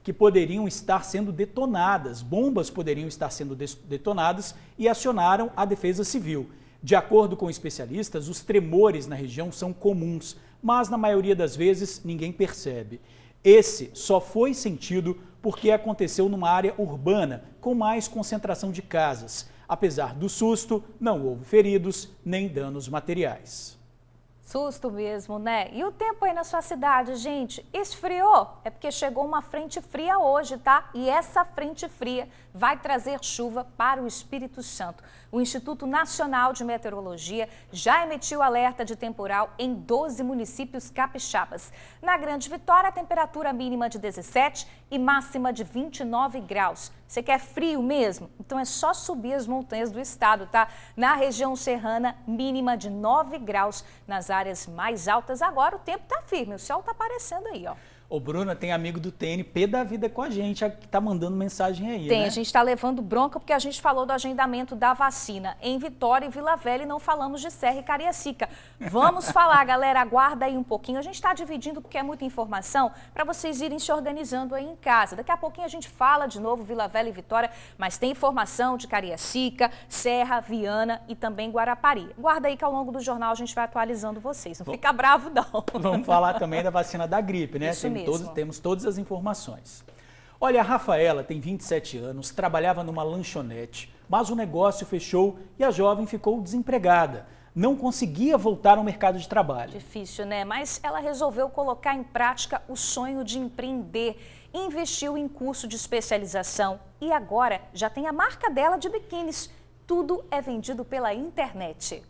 Speaker 2: que poderiam estar sendo detonadas, bombas poderiam estar sendo detonadas e acionaram a Defesa Civil. De acordo com especialistas, os tremores na região são comuns, mas na maioria das vezes ninguém percebe. Esse só foi sentido porque aconteceu numa área urbana com mais concentração de casas. Apesar do susto, não houve feridos nem danos materiais.
Speaker 1: Susto mesmo, né? E o tempo aí na sua cidade, gente? Esfriou? É porque chegou uma frente fria hoje, tá? E essa frente fria vai trazer chuva para o Espírito Santo. O Instituto Nacional de Meteorologia já emitiu alerta de temporal em 12 municípios capixabas. Na Grande Vitória, a temperatura mínima de 17 e máxima de 29 graus. Você quer frio mesmo? Então é só subir as montanhas do estado, tá? Na região serrana, mínima de 9 graus. Nas áreas mais altas, agora o tempo tá firme, o sol tá aparecendo aí, ó.
Speaker 2: Ô, Bruna, tem amigo do TN, pé da vida com a gente, que tá mandando mensagem aí,
Speaker 1: Tem,
Speaker 2: né?
Speaker 1: A gente tá levando bronca porque a gente falou do agendamento da vacina em Vitória e Vila Velha e não falamos de Serra e Cariacica. Vamos falar, galera, aguarda aí um pouquinho. A gente tá dividindo porque é muita informação para vocês irem se organizando aí em casa. Daqui a pouquinho a gente fala de novo Vila Velha e Vitória, mas tem informação de Cariacica, Serra, Viana e também Guarapari. Guarda aí que ao longo do jornal a gente vai atualizando vocês. Não fica bravo, não.
Speaker 2: Vamos falar também da vacina da gripe, né?
Speaker 1: Isso mesmo.
Speaker 2: Temos todas as informações. Olha, a Rafaela tem 27 anos, trabalhava numa lanchonete, mas o negócio fechou e a jovem ficou desempregada. Não conseguia voltar ao mercado de trabalho.
Speaker 1: Difícil, né? Mas ela resolveu colocar em prática o sonho de empreender. Investiu em curso de especialização e agora já tem a marca dela de biquínis. Tudo é vendido pela internet.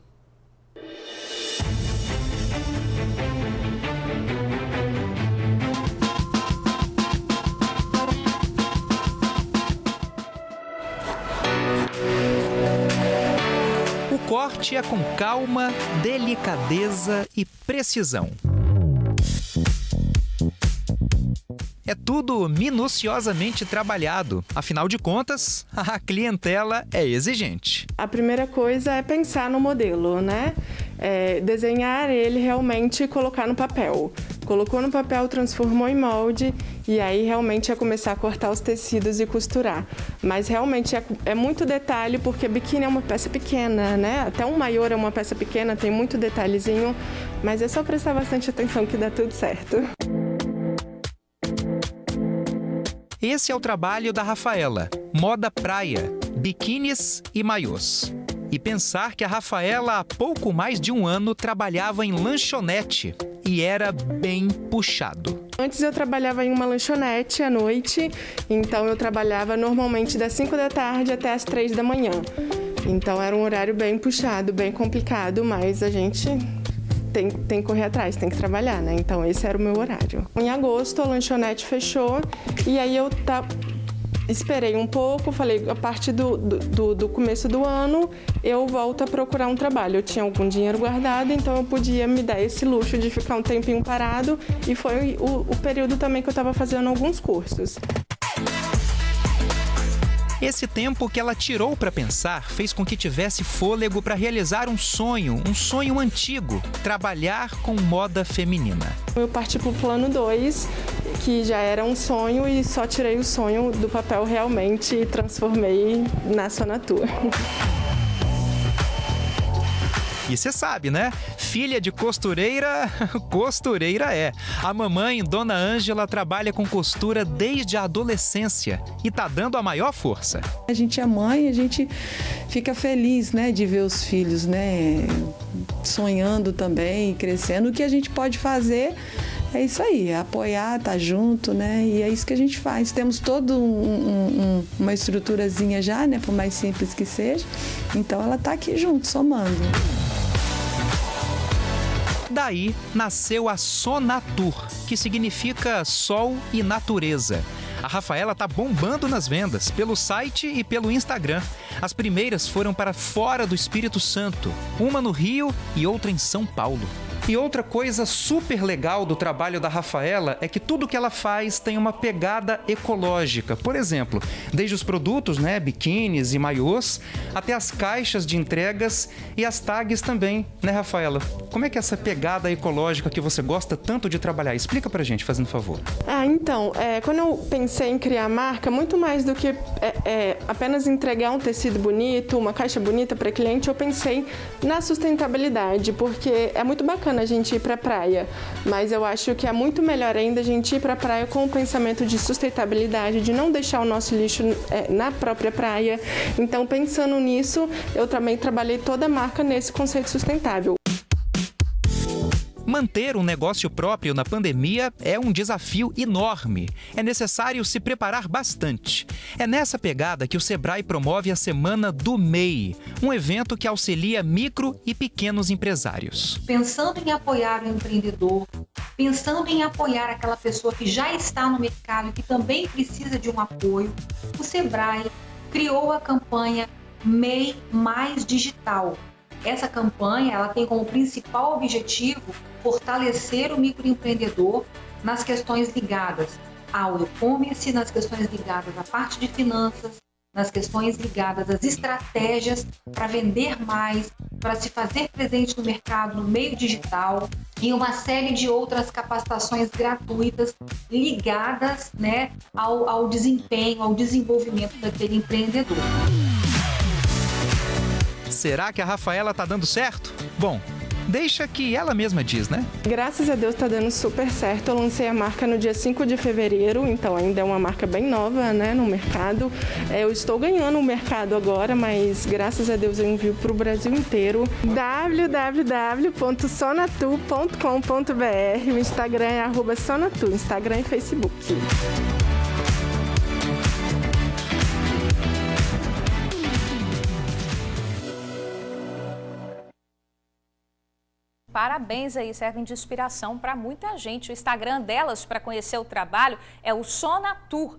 Speaker 23: O corte é com calma, delicadeza e precisão. É tudo minuciosamente trabalhado. Afinal de contas, a clientela é exigente.
Speaker 24: A primeira coisa é pensar no modelo, né? Desenhar ele realmente e colocar no papel. Colocou no papel, transformou em molde e aí realmente é começar a cortar os tecidos e costurar. Mas realmente é muito detalhe porque biquíni é uma peça pequena, né? Até um maior é uma peça pequena, tem muito detalhezinho, mas é só prestar bastante atenção que dá tudo certo.
Speaker 23: Esse é o trabalho da Rafaela, moda praia, biquínis e maiôs. E pensar que a Rafaela há pouco mais de um ano trabalhava em lanchonete e era bem puxado.
Speaker 24: Antes eu trabalhava em uma lanchonete à noite, então eu trabalhava normalmente das 5 da tarde até as 3 da manhã. Então era um horário bem puxado, bem complicado, mas a gente tem que correr atrás, tem que trabalhar, né? Então esse era o meu horário. Em agosto a lanchonete fechou e aí eu esperei um pouco, falei, a partir do começo do ano eu volto a procurar um trabalho. Eu tinha algum dinheiro guardado, então eu podia me dar esse luxo de ficar um tempinho parado e foi o período também que eu estava fazendo alguns cursos.
Speaker 23: Esse tempo que ela tirou para pensar fez com que tivesse fôlego para realizar um sonho antigo, trabalhar com moda feminina.
Speaker 24: Eu parti para o plano 2 que já era um sonho e só tirei o sonho do papel realmente e transformei na Sonatur.
Speaker 23: E você sabe, né? Filha de costureira, costureira é. A mamãe, Dona Ângela, trabalha com costura desde a adolescência e tá dando a maior força.
Speaker 3: A gente é mãe, a gente fica feliz, né, de ver os filhos, né, sonhando também, crescendo. O que a gente pode fazer é isso aí, é apoiar, tá junto, né, e é isso que a gente faz. Temos toda uma estruturazinha já, né, por mais simples que seja, então ela tá aqui junto, somando.
Speaker 23: Daí nasceu a Sonatur, que significa sol e natureza. A Rafaela tá bombando nas vendas, pelo site e pelo Instagram. As primeiras foram para fora do Espírito Santo, uma no Rio e outra em São Paulo. E outra coisa super legal do trabalho da Rafaela é que tudo que ela faz tem uma pegada ecológica. Por exemplo, desde os produtos, né, biquínis e maiôs, até as caixas de entregas e as tags também, né, Rafaela? Como é que é essa pegada ecológica que você gosta tanto de trabalhar? Explica pra gente, fazendo favor.
Speaker 24: Então, quando eu pensei em criar a marca, muito mais do que apenas entregar um tecido bonito, uma caixa bonita para cliente, eu pensei na sustentabilidade, porque é muito bacana a gente ir para a praia, mas eu acho que é muito melhor ainda a gente ir para a praia com o pensamento de sustentabilidade, de não deixar o nosso lixo na própria praia. Então, pensando nisso, eu também trabalhei toda a marca nesse conceito sustentável.
Speaker 23: Manter um negócio próprio na pandemia é um desafio enorme. É necessário se preparar bastante. É nessa pegada que o Sebrae promove a Semana do MEI, um evento que auxilia micro e pequenos empresários.
Speaker 5: Pensando em apoiar o empreendedor, pensando em apoiar aquela pessoa que já está no mercado e que também precisa de um apoio, o Sebrae criou a campanha MEI Mais Digital. Essa campanha ela tem como principal objetivo fortalecer o microempreendedor nas questões ligadas ao e-commerce, nas questões ligadas à parte de finanças, nas questões ligadas às estratégias para vender mais, para se fazer presente no mercado, no meio digital, e uma série de outras capacitações gratuitas ligadas, né, ao desempenho, ao desenvolvimento daquele empreendedor.
Speaker 23: Será que a Rafaela tá dando certo? Bom, deixa que ela mesma diz, né?
Speaker 24: Graças a Deus tá dando super certo. Eu lancei a marca no dia 5 de fevereiro, então ainda é uma marca bem nova, né, no mercado. Eu estou ganhando o mercado agora, mas graças a Deus eu envio para o Brasil inteiro. www.sonatur.com.br. O Instagram é @sonatur, Instagram e Facebook.
Speaker 1: Parabéns aí, servem de inspiração para muita gente. O Instagram delas, para conhecer o trabalho, é o Sonatur,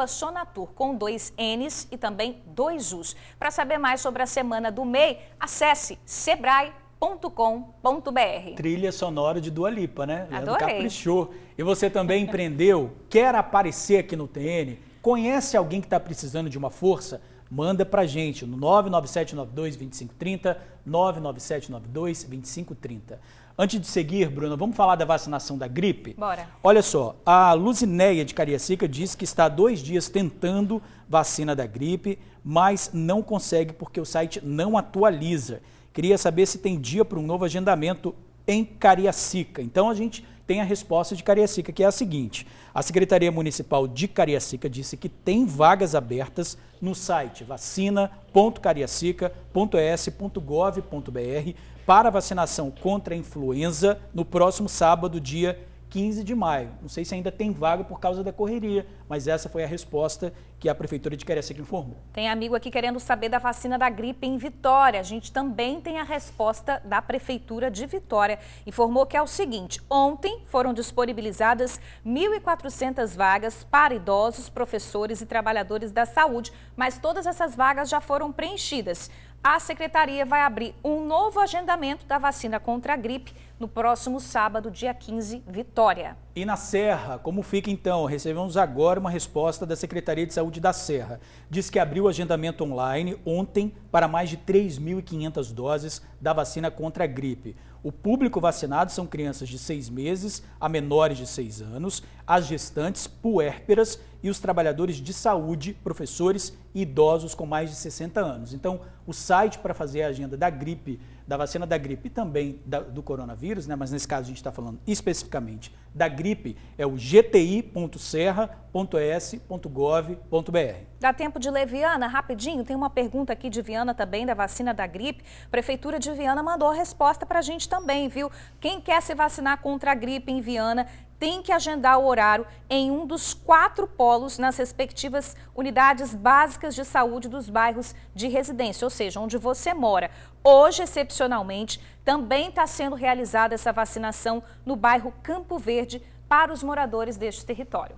Speaker 1: @Sonatur, com 2 N's e também 2 U's. Para saber mais sobre a Semana do MEI, acesse sebrae.com.br.
Speaker 2: Trilha sonora de Dua Lipa, né?
Speaker 1: Adorei.
Speaker 2: Caprichou. E você também empreendeu, quer aparecer aqui no TN, conhece alguém que está precisando de uma força? Manda pra gente no 99792-2530, 99792-2530. Antes de seguir, Bruna, vamos falar da vacinação da gripe?
Speaker 1: Bora.
Speaker 2: Olha só, a Luzinéia de Cariacica diz que está há 2 dias tentando vacina da gripe, mas não consegue porque o site não atualiza. Queria saber se tem dia para um novo agendamento em Cariacica. Então a gente tem a resposta de Cariacica, que é a seguinte: a Secretaria Municipal de Cariacica disse que tem vagas abertas no site vacina.cariacica.es.gov.br para vacinação contra a influenza no próximo sábado, dia 15 de maio. Não sei se ainda tem vaga por causa da correria, mas essa foi a resposta que a Prefeitura de Cariacica informou.
Speaker 1: Tem amigo aqui querendo saber da vacina da gripe em Vitória. A gente também tem a resposta da Prefeitura de Vitória. Informou que é o seguinte: ontem foram disponibilizadas 1.400 vagas para idosos, professores e trabalhadores da saúde, mas todas essas vagas já foram preenchidas. A Secretaria vai abrir um novo agendamento da vacina contra a gripe no próximo sábado, dia 15, Vitória.
Speaker 2: E na Serra, como fica então? Recebemos agora uma resposta da Secretaria de Saúde da Serra. Diz que abriu o agendamento online ontem para mais de 3.500 doses da vacina contra a gripe. O público vacinado são crianças de 6 meses a menores de 6 anos, as gestantes, puérperas e os trabalhadores de saúde, professores e idosos com mais de 60 anos. Então, o site para fazer a agenda da gripe, da vacina da gripe e também do coronavírus, né? Mas nesse caso a gente está falando especificamente da gripe, é o gti.serra.es.gov.br.
Speaker 1: Dá tempo de ler, Viana? Rapidinho, tem uma pergunta aqui de Viana também, da vacina da gripe. Prefeitura de Viana mandou a resposta para a gente também, viu? Quem quer se vacinar contra a gripe em Viana tem que agendar o horário em um dos 4 polos nas respectivas unidades básicas de saúde dos bairros de residência, ou seja, onde você mora. Hoje, excepcionalmente, também está sendo realizada essa vacinação no bairro Campo Verde para os moradores deste território.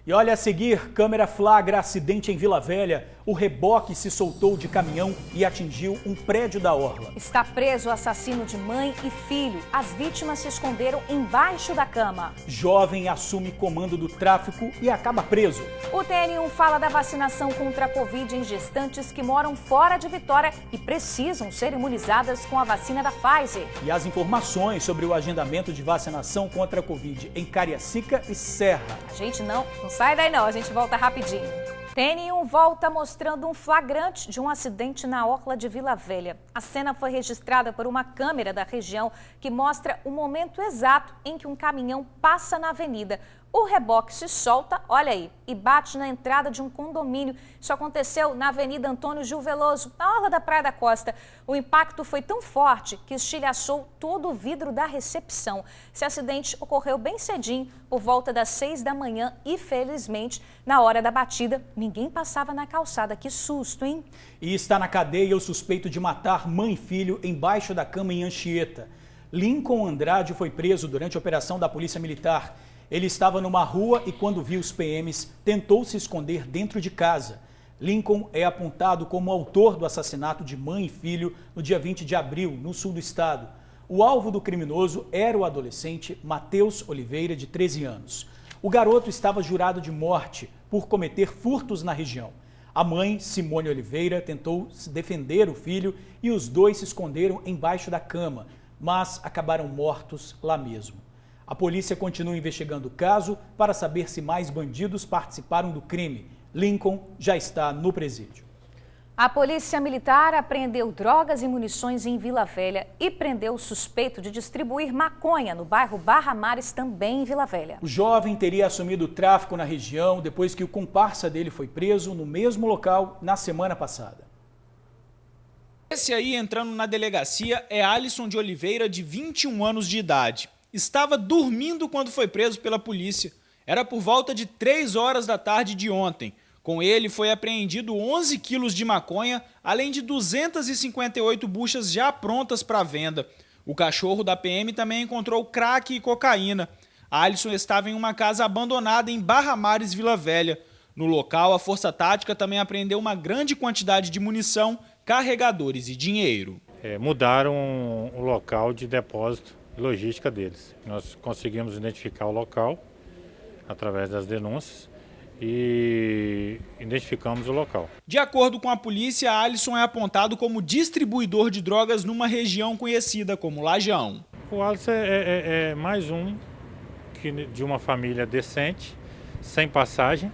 Speaker 2: E olha a seguir, câmera flagra acidente em Vila Velha. O reboque se soltou de caminhão e atingiu um prédio da orla.
Speaker 1: Está preso o assassino de mãe e filho. As vítimas se esconderam embaixo da cama.
Speaker 2: Jovem assume comando do tráfico e acaba preso.
Speaker 1: O TN1 fala da vacinação contra a Covid em gestantes que moram fora de Vitória e precisam ser imunizadas com a vacina da Pfizer.
Speaker 2: E as informações sobre o agendamento de vacinação contra a Covid em Cariacica e Serra.
Speaker 1: A gente não sai daí não, a gente volta rapidinho. TN1 volta mostrando um flagrante de um acidente na orla de Vila Velha. A cena foi registrada por uma câmera da região que mostra o momento exato em que um caminhão passa na avenida. O reboque se solta, olha aí, e bate na entrada de um condomínio. Isso aconteceu na Avenida Antônio Gil Veloso, na orla da Praia da Costa. O impacto foi tão forte que estilhaçou todo o vidro da recepção. Esse acidente ocorreu bem cedinho, por volta das 6 da manhã e, felizmente, na hora da batida, ninguém passava na calçada. Que susto, hein?
Speaker 2: E está na cadeia o suspeito de matar mãe e filho embaixo da cama em Anchieta. Lincoln Andrade foi preso durante a operação da Polícia Militar. Ele estava numa rua e, quando viu os PMs, tentou se esconder dentro de casa. Lincoln é apontado como autor do assassinato de mãe e filho no dia 20 de abril, no sul do estado. O alvo do criminoso era o adolescente Matheus Oliveira, de 13 anos. O garoto estava jurado de morte por cometer furtos na região. A mãe, Simone Oliveira, tentou defender o filho e os dois se esconderam embaixo da cama, mas acabaram mortos lá mesmo. A polícia continua investigando o caso para saber se mais bandidos participaram do crime. Lincoln já está no presídio.
Speaker 1: A Polícia Militar apreendeu drogas e munições em Vila Velha e prendeu o suspeito de distribuir maconha no bairro Barra Mares, também em Vila Velha.
Speaker 2: O jovem teria assumido o tráfico na região depois que o comparsa dele foi preso no mesmo local na semana passada.
Speaker 15: Esse aí entrando na delegacia é Alisson de Oliveira, de 21 anos de idade. Estava dormindo quando foi preso pela polícia. Era por volta de 3 horas da tarde de ontem. Com ele foi apreendido 11 quilos de maconha, além de 258 buchas já prontas para venda. O cachorro da PM também encontrou crack e cocaína. Alisson estava em uma casa abandonada em Barra Mares, Vila Velha. No local, a Força Tática também apreendeu uma grande quantidade de munição, carregadores e dinheiro.
Speaker 6: Mudaram o local de depósito e logística deles. Nós conseguimos identificar o local através das denúncias e identificamos o local.
Speaker 15: De acordo com a polícia, Alisson é apontado como distribuidor de drogas numa região conhecida como Lajeão.
Speaker 6: O Alisson é mais um de uma família decente, sem passagem,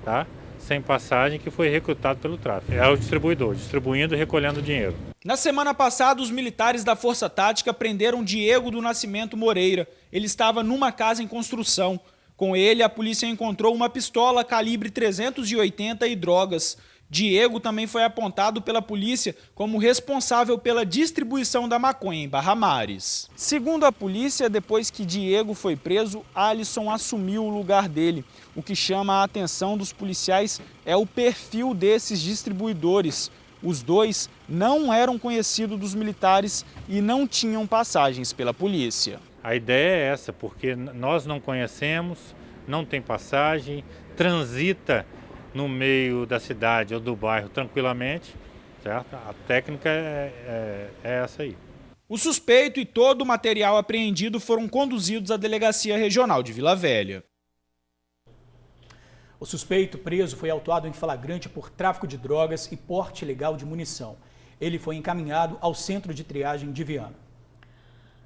Speaker 6: tá? Sem passagem, que foi recrutado pelo tráfico. É o distribuidor, distribuindo e recolhendo dinheiro.
Speaker 15: Na semana passada, os militares da Força Tática prenderam Diego do Nascimento Moreira. Ele estava numa casa em construção. Com ele, a polícia encontrou uma pistola calibre 380 e drogas. Diego também foi apontado pela polícia como responsável pela distribuição da maconha em Barra Mares. Segundo a polícia, depois que Diego foi preso, Alisson assumiu o lugar dele. O que chama a atenção dos policiais é o perfil desses distribuidores. Os dois não eram conhecidos dos militares e não tinham passagens pela polícia.
Speaker 6: A ideia é essa, porque nós não conhecemos, não tem passagem, transita no meio da cidade ou do bairro tranquilamente, certo? A técnica é essa aí.
Speaker 15: O suspeito e todo o material apreendido foram conduzidos à Delegacia Regional de Vila Velha.
Speaker 2: O suspeito preso foi autuado em flagrante por tráfico de drogas e porte ilegal de munição. Ele foi encaminhado ao centro de triagem de Viana.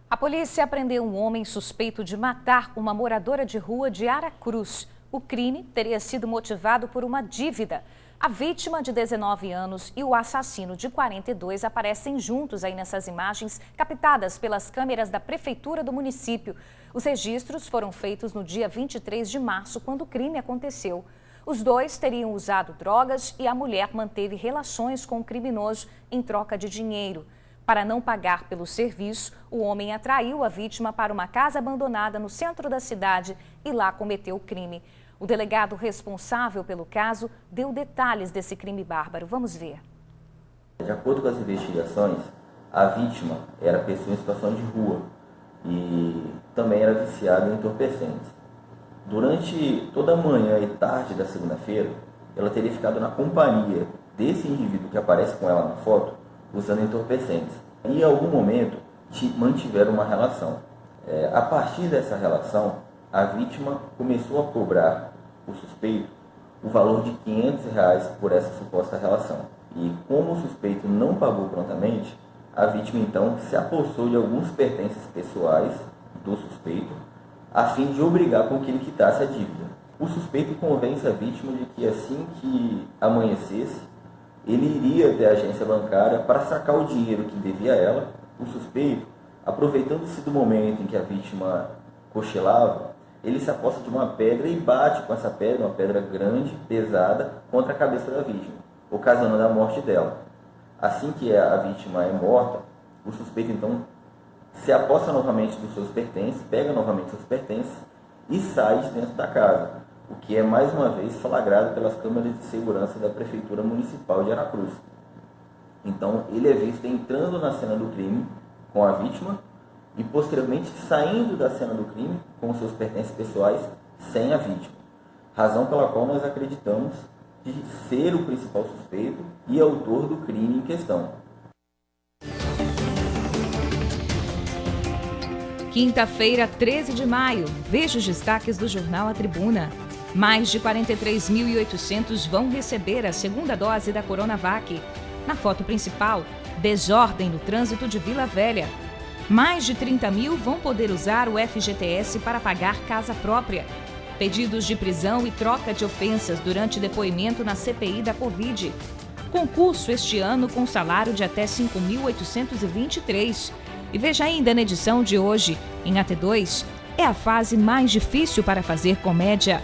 Speaker 1: A polícia prendeu um homem suspeito de matar uma moradora de rua de Aracruz. O crime teria sido motivado por uma dívida. A vítima de 19 anos e o assassino de 42 aparecem juntos aí nessas imagens captadas pelas câmeras da prefeitura do município. Os registros foram feitos no dia 23 de março, quando o crime aconteceu. Os dois teriam usado drogas e a mulher manteve relações com o criminoso em troca de dinheiro. Para não pagar pelo serviço, o homem atraiu a vítima para uma casa abandonada no centro da cidade e lá cometeu o crime. O delegado responsável pelo caso deu detalhes desse crime bárbaro. Vamos ver.
Speaker 7: De acordo com as investigações, a vítima era pessoa em situação de rua e também era viciada em entorpecentes. Durante toda a manhã e tarde da segunda-feira, ela teria ficado na companhia desse indivíduo que aparece com ela na foto, usando entorpecentes. E em algum momento mantiveram uma relação. A partir dessa relação, a vítima começou a cobrar o suspeito o valor de R$500 por essa suposta relação. E como o suspeito não pagou prontamente, a vítima então se apossou de alguns pertences pessoais do suspeito, a fim de obrigar com que ele quitasse a dívida. O suspeito convence a vítima de que assim que amanhecesse, ele iria até a agência bancária para sacar o dinheiro que devia a ela. O suspeito, aproveitando-se do momento em que a vítima cochilava, ele se aposta de uma pedra e bate com essa pedra, uma pedra grande, pesada, contra a cabeça da vítima, ocasionando a morte dela. Assim que a vítima é morta, o suspeito então se aposta novamente dos seus pertences, pega novamente seus pertences e sai de dentro da casa, o que é mais uma vez flagrado pelas câmeras de segurança da Prefeitura Municipal de Aracruz. Então ele é visto entrando na cena do crime com a vítima e posteriormente saindo da cena do crime com seus pertences pessoais sem a vítima. Razão pela qual nós acreditamos de ser o principal suspeito e autor do crime em questão.
Speaker 4: Quinta-feira, 13 de maio, veja os destaques do jornal A Tribuna. Mais de 43.800 vão receber a segunda dose da Coronavac. Na foto principal, desordem no trânsito de Vila Velha. Mais de 30 mil vão poder usar o FGTS para pagar casa própria. Pedidos de prisão e troca de ofensas durante depoimento na CPI da Covid. Concurso este ano com salário de até 5.823. E veja ainda na edição de hoje, em AT2, é a fase mais difícil para fazer comédia.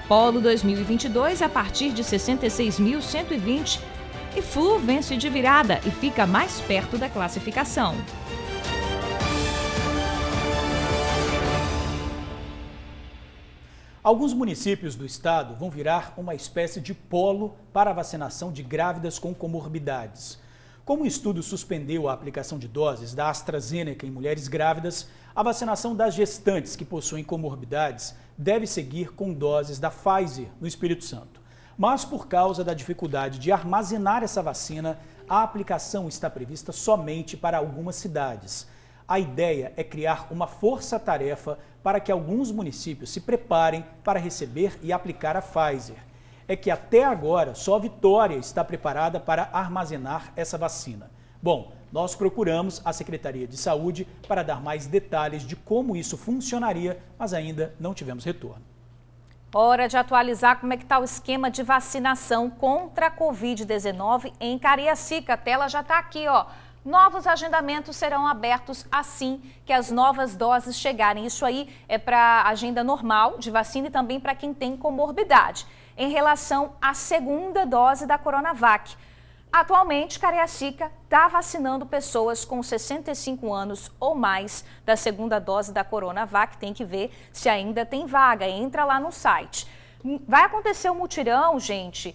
Speaker 4: Polo 2022 a partir de 66.120. E Flu vence de virada e fica mais perto da classificação.
Speaker 2: Alguns municípios do estado vão virar uma espécie de polo para a vacinação de grávidas com comorbidades. Como o estudo suspendeu a aplicação de doses da AstraZeneca em mulheres grávidas, a vacinação das gestantes que possuem comorbidades deve seguir com doses da Pfizer no Espírito Santo. Mas por causa da dificuldade de armazenar essa vacina, a aplicação está prevista somente para algumas cidades. A ideia é criar uma força-tarefa para que alguns municípios se preparem para receber e aplicar a Pfizer. É que até agora só Vitória está preparada para armazenar essa vacina. Bom, nós procuramos a Secretaria de Saúde para dar mais detalhes de como isso funcionaria, mas ainda não tivemos retorno.
Speaker 1: Hora de atualizar como é que está o esquema de vacinação contra a Covid-19 em Cariacica. A tela já está aqui, ó. Novos agendamentos serão abertos assim que as novas doses chegarem. Isso aí é para a agenda normal de vacina e também para quem tem comorbidade. Em relação à segunda dose da Coronavac, atualmente Cariacica está vacinando pessoas com 65 anos ou mais da segunda dose da Coronavac. Tem que ver se ainda tem vaga. Entra lá no site. Vai acontecer um mutirão, gente,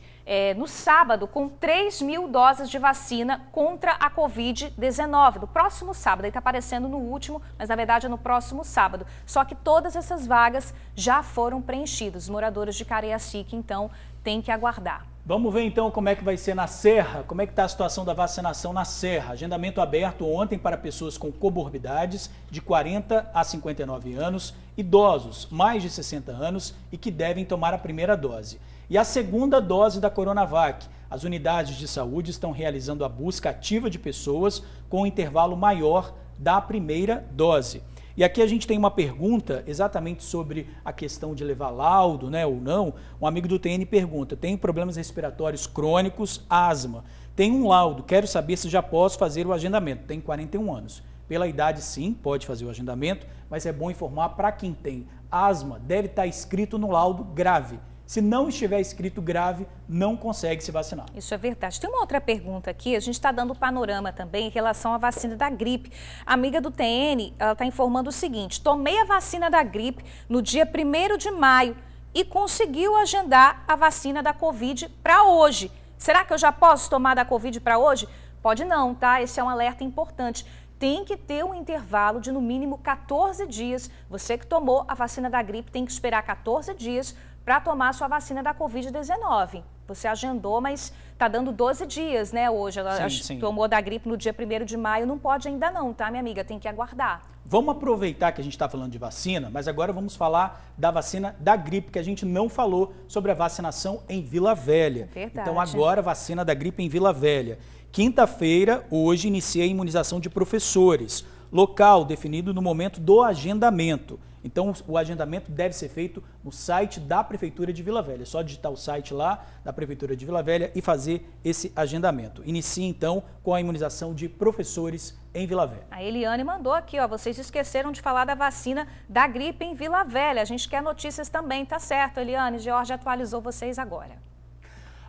Speaker 1: no sábado, com 3.000 doses de vacina contra a Covid-19. No próximo sábado, aí está aparecendo no último, mas na verdade é no próximo sábado. Só que todas essas vagas já foram preenchidas. Os moradores de Cariacica, então, têm que aguardar.
Speaker 2: Vamos ver então como é que vai ser na Serra, como é que está a situação da vacinação na Serra. Agendamento aberto ontem para pessoas com comorbidades de 40 a 59 anos, idosos mais de 60 anos e que devem tomar a primeira dose. E a segunda dose da Coronavac. As unidades de saúde estão realizando a busca ativa de pessoas com um intervalo maior da primeira dose. E aqui a gente tem uma pergunta exatamente sobre a questão de levar laudo, né, ou não. Um amigo do TN pergunta: tenho problemas respiratórios crônicos, asma. Tenho um laudo, quero saber se já posso fazer o agendamento. Tenho 41 anos. Pela idade, sim, pode fazer o agendamento, mas é bom informar para quem tem asma, deve estar escrito no laudo grave. Se não estiver escrito grave, não consegue se vacinar.
Speaker 1: Isso é verdade. Tem uma outra pergunta aqui, a gente está dando panorama também em relação à vacina da gripe. A amiga do TN, ela está informando o seguinte: tomei a vacina da gripe no dia 1º de maio e conseguiu agendar a vacina da Covid para hoje. Será que eu já posso tomar da Covid para hoje? Pode não, tá? Esse é um alerta importante. Tem que ter um intervalo de no mínimo 14 dias. Você que tomou a vacina da gripe tem que esperar 14 dias para tomar a sua vacina da Covid-19. Você agendou, mas está dando 12 dias, né, hoje. Ela tomou da gripe no dia 1º de maio, não pode ainda não, tá, minha amiga? Tem que aguardar.
Speaker 2: Vamos aproveitar que a gente está falando de vacina, mas agora vamos falar da vacina da gripe, que a gente não falou sobre a vacinação em Vila Velha.
Speaker 1: Verdade.
Speaker 2: Então agora a vacina da gripe em Vila Velha. Quinta-feira, hoje, inicia a imunização de professores. Local definido no momento do agendamento. Então, o agendamento deve ser feito no site da Prefeitura de Vila Velha. É só digitar o site lá da Prefeitura de Vila Velha e fazer esse agendamento. Inicie, então, com a imunização de professores em Vila Velha.
Speaker 1: A Eliane mandou aqui, ó, vocês esqueceram de falar da vacina da gripe em Vila Velha. A gente quer notícias também, tá certo, Eliane? Jorge atualizou vocês agora.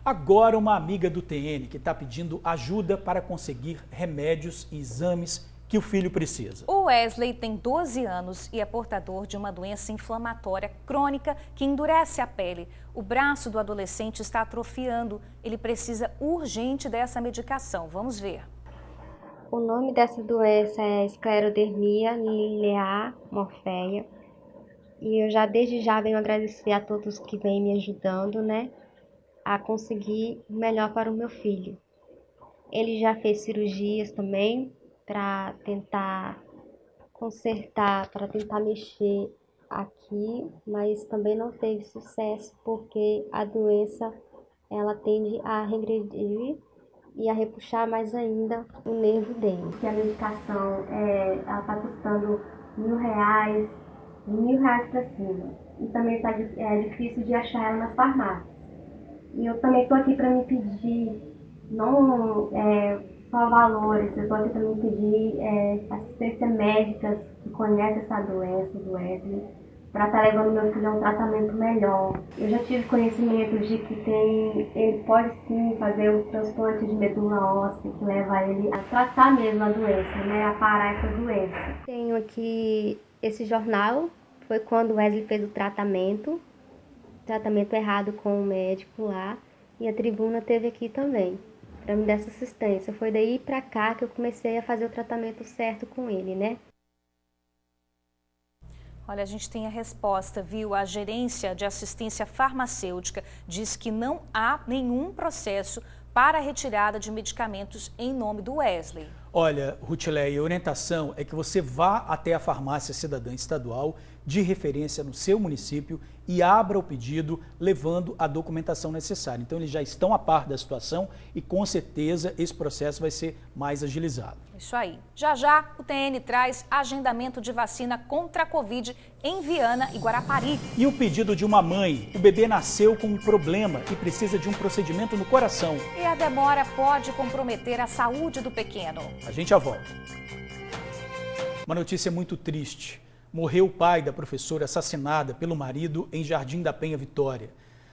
Speaker 2: Agora, uma amiga do TN que está pedindo ajuda para conseguir remédios e exames que o filho precisa.
Speaker 1: O Wesley tem 12 anos e é portador de uma doença inflamatória crônica que endurece a pele. O braço do adolescente está atrofiando. Ele precisa urgente dessa medicação. Vamos ver.
Speaker 9: O nome dessa doença é esclerodermia linear morféia. E eu desde já venho agradecer a todos que vêm me ajudando, né, a conseguir o melhor para o meu filho. Ele já fez cirurgias também, para tentar consertar, para tentar mexer aqui, mas também não teve sucesso porque a doença ela tende a regredir e a repuxar mais ainda o nervo dele. Que a medicação ela está custando R$1.000, de R$1.000 para cima, e também é difícil de achar ela nas farmácias. E eu também estou aqui para me pedir não só valores, eu estou aqui para me pedir assistência médica que conhece essa doença do Wesley, para estar levando meu filho a um tratamento melhor. Eu já tive conhecimento de que ele pode sim fazer um transplante de medula óssea que leva ele a tratar mesmo a doença, né, a parar essa doença. Tenho aqui esse jornal, foi quando o Wesley fez o tratamento errado com o médico lá, e a tribuna teve aqui também, para me dar essa assistência. Foi daí para cá que eu comecei a fazer o tratamento certo com ele, né?
Speaker 1: Olha, a gente tem a resposta, viu? A gerência de assistência farmacêutica diz que não há nenhum processo para a retirada de medicamentos em nome do Wesley.
Speaker 2: Olha, Rutileia, a orientação é que você vá até a farmácia cidadã estadual de referência no seu município e abra o pedido levando a documentação necessária. Então, eles já estão a par da situação e, com certeza, esse processo vai ser mais agilizado.
Speaker 1: Isso aí. Já já, o TN traz agendamento de vacina contra a Covid em Viana e Guarapari.
Speaker 2: E o pedido de uma mãe. O bebê nasceu com um problema e precisa de um procedimento no coração.
Speaker 1: E a demora pode comprometer a saúde do pequeno.
Speaker 2: A gente já volta. Uma notícia muito triste. Morreu o pai da professora assassinada pelo marido em Jardim da Penha, Vitória.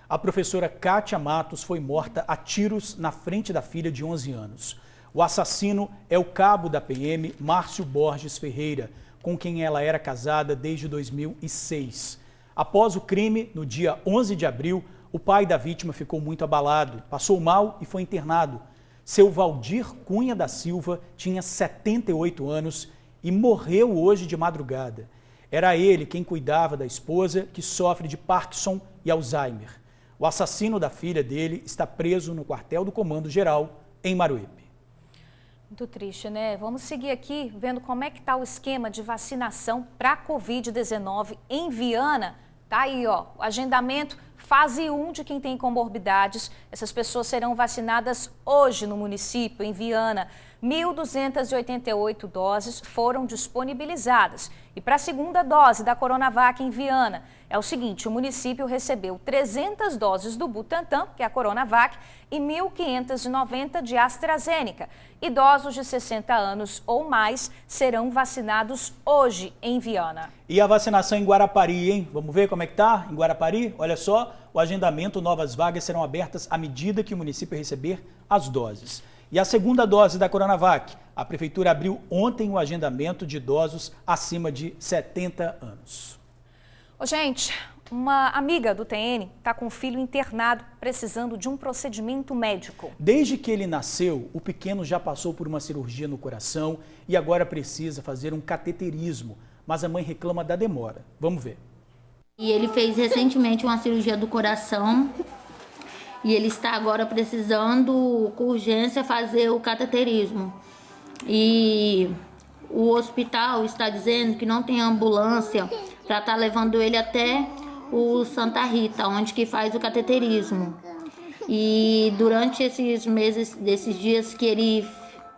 Speaker 2: A professora Kátia Matos foi morta a tiros na frente da filha de 11 anos. O assassino é o cabo da PM, Márcio Borges Ferreira, com quem ela era casada desde 2006. Após o crime, no dia 11 de abril, o pai da vítima ficou muito abalado, passou mal e foi internado. Seu Valdir Cunha da Silva tinha 78 anos e morreu hoje de madrugada. Era ele quem cuidava da esposa, que sofre de Parkinson e Alzheimer. O assassino da filha dele está preso no quartel do Comando Geral em Maruípe.
Speaker 1: Muito triste, né? Vamos seguir aqui vendo como é que está o esquema de vacinação para a Covid-19 em Viana. Tá aí, ó, o agendamento fase 1 de quem tem comorbidades. Essas pessoas serão vacinadas hoje no município, em Viana. 1.288 doses foram disponibilizadas. E para a segunda dose da Coronavac em Viana, é o seguinte, o município recebeu 300 doses do Butantan, que é a Coronavac, e 1.590 de AstraZeneca. Idosos de 60 anos ou mais serão vacinados hoje em Viana.
Speaker 2: E a vacinação em Guarapari, hein? Vamos ver como é que tá em Guarapari? Olha só, o agendamento, novas vagas serão abertas à medida que o município receber as doses. E a segunda dose da Coronavac, a Prefeitura abriu ontem o agendamento de idosos acima de 70 anos.
Speaker 1: Ô, gente, uma amiga do TN está com um filho internado precisando de um procedimento médico.
Speaker 2: Desde que ele nasceu, o pequeno já passou por uma cirurgia no coração e agora precisa fazer um cateterismo, mas a mãe reclama da demora. Vamos ver.
Speaker 10: E ele fez recentemente uma cirurgia do coração. E ele está agora precisando, com urgência, fazer o cateterismo. E o hospital está dizendo que não tem ambulância para estar levando ele até o Santa Rita, onde que faz o cateterismo. E durante esses meses, desses dias que ele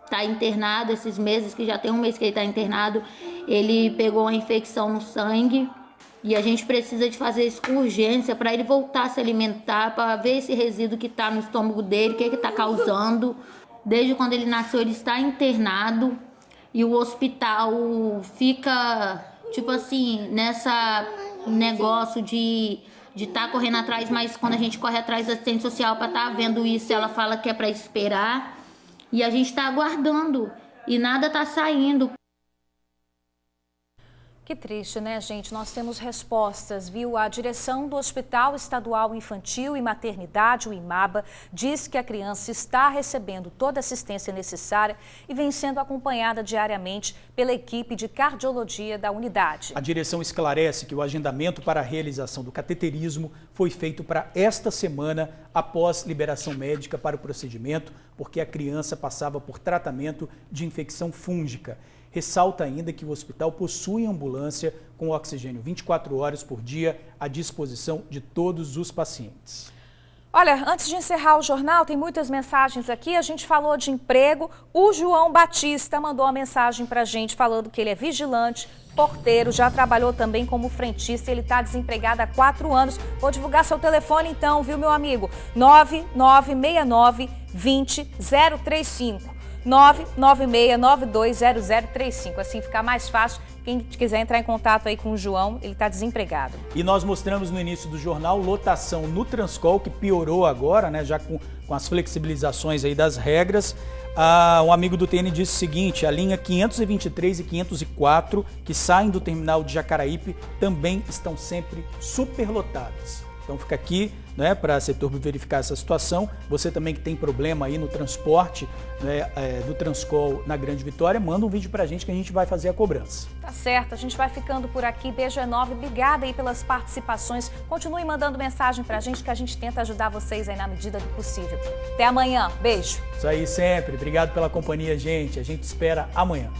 Speaker 10: está internado, esses meses que já tem um mês que ele está internado, ele pegou uma infecção no sangue. E a gente precisa de fazer isso com urgência para ele voltar a se alimentar, para ver esse resíduo que está no estômago dele, o que está causando. Desde quando ele nasceu, ele está internado e o hospital fica, tipo assim, nessa negócio de estar correndo atrás, mas quando a gente corre atrás da assistente social para estar vendo isso, ela fala que é para esperar. E a gente está aguardando e nada está saindo.
Speaker 1: Que triste, né, gente? Nós temos respostas, viu? A direção do Hospital Estadual Infantil e Maternidade, o IMABA, diz que a criança está recebendo toda a assistência necessária e vem sendo acompanhada diariamente pela equipe de cardiologia da unidade.
Speaker 2: A direção esclarece que o agendamento para a realização do cateterismo foi feito para esta semana, após liberação médica para o procedimento, porque a criança passava por tratamento de infecção fúngica. Ressalta ainda que o hospital possui ambulância com oxigênio 24 horas por dia à disposição de todos os pacientes.
Speaker 1: Olha, antes de encerrar o jornal, tem muitas mensagens aqui. A gente falou de emprego. O João Batista mandou uma mensagem para a gente falando que ele é vigilante, porteiro, já trabalhou também como frentista. Ele está desempregado há 4 anos. Vou divulgar seu telefone então, viu, meu amigo? 9969 20 035. 996920035. Assim fica mais fácil. Quem quiser entrar em contato aí com o João, ele está desempregado.
Speaker 2: E nós mostramos no início do jornal lotação no Transcol, que piorou agora, né? Já com as flexibilizações aí das regras. Um amigo do TN disse o seguinte: a linha 523 e 504, que saem do terminal de Jacaraípe, também estão sempre superlotadas. Então fica aqui, né, para a Setorb verificar essa situação. Você também que tem problema aí no transporte, né, do Transcol na Grande Vitória, manda um vídeo pra gente que a gente vai fazer a cobrança.
Speaker 1: Tá certo, a gente vai ficando por aqui. Beijo enorme, obrigada aí pelas participações. Continue mandando mensagem pra gente que a gente tenta ajudar vocês aí na medida do possível. Até amanhã, beijo.
Speaker 2: Isso aí sempre, obrigado pela companhia, gente. A gente espera amanhã.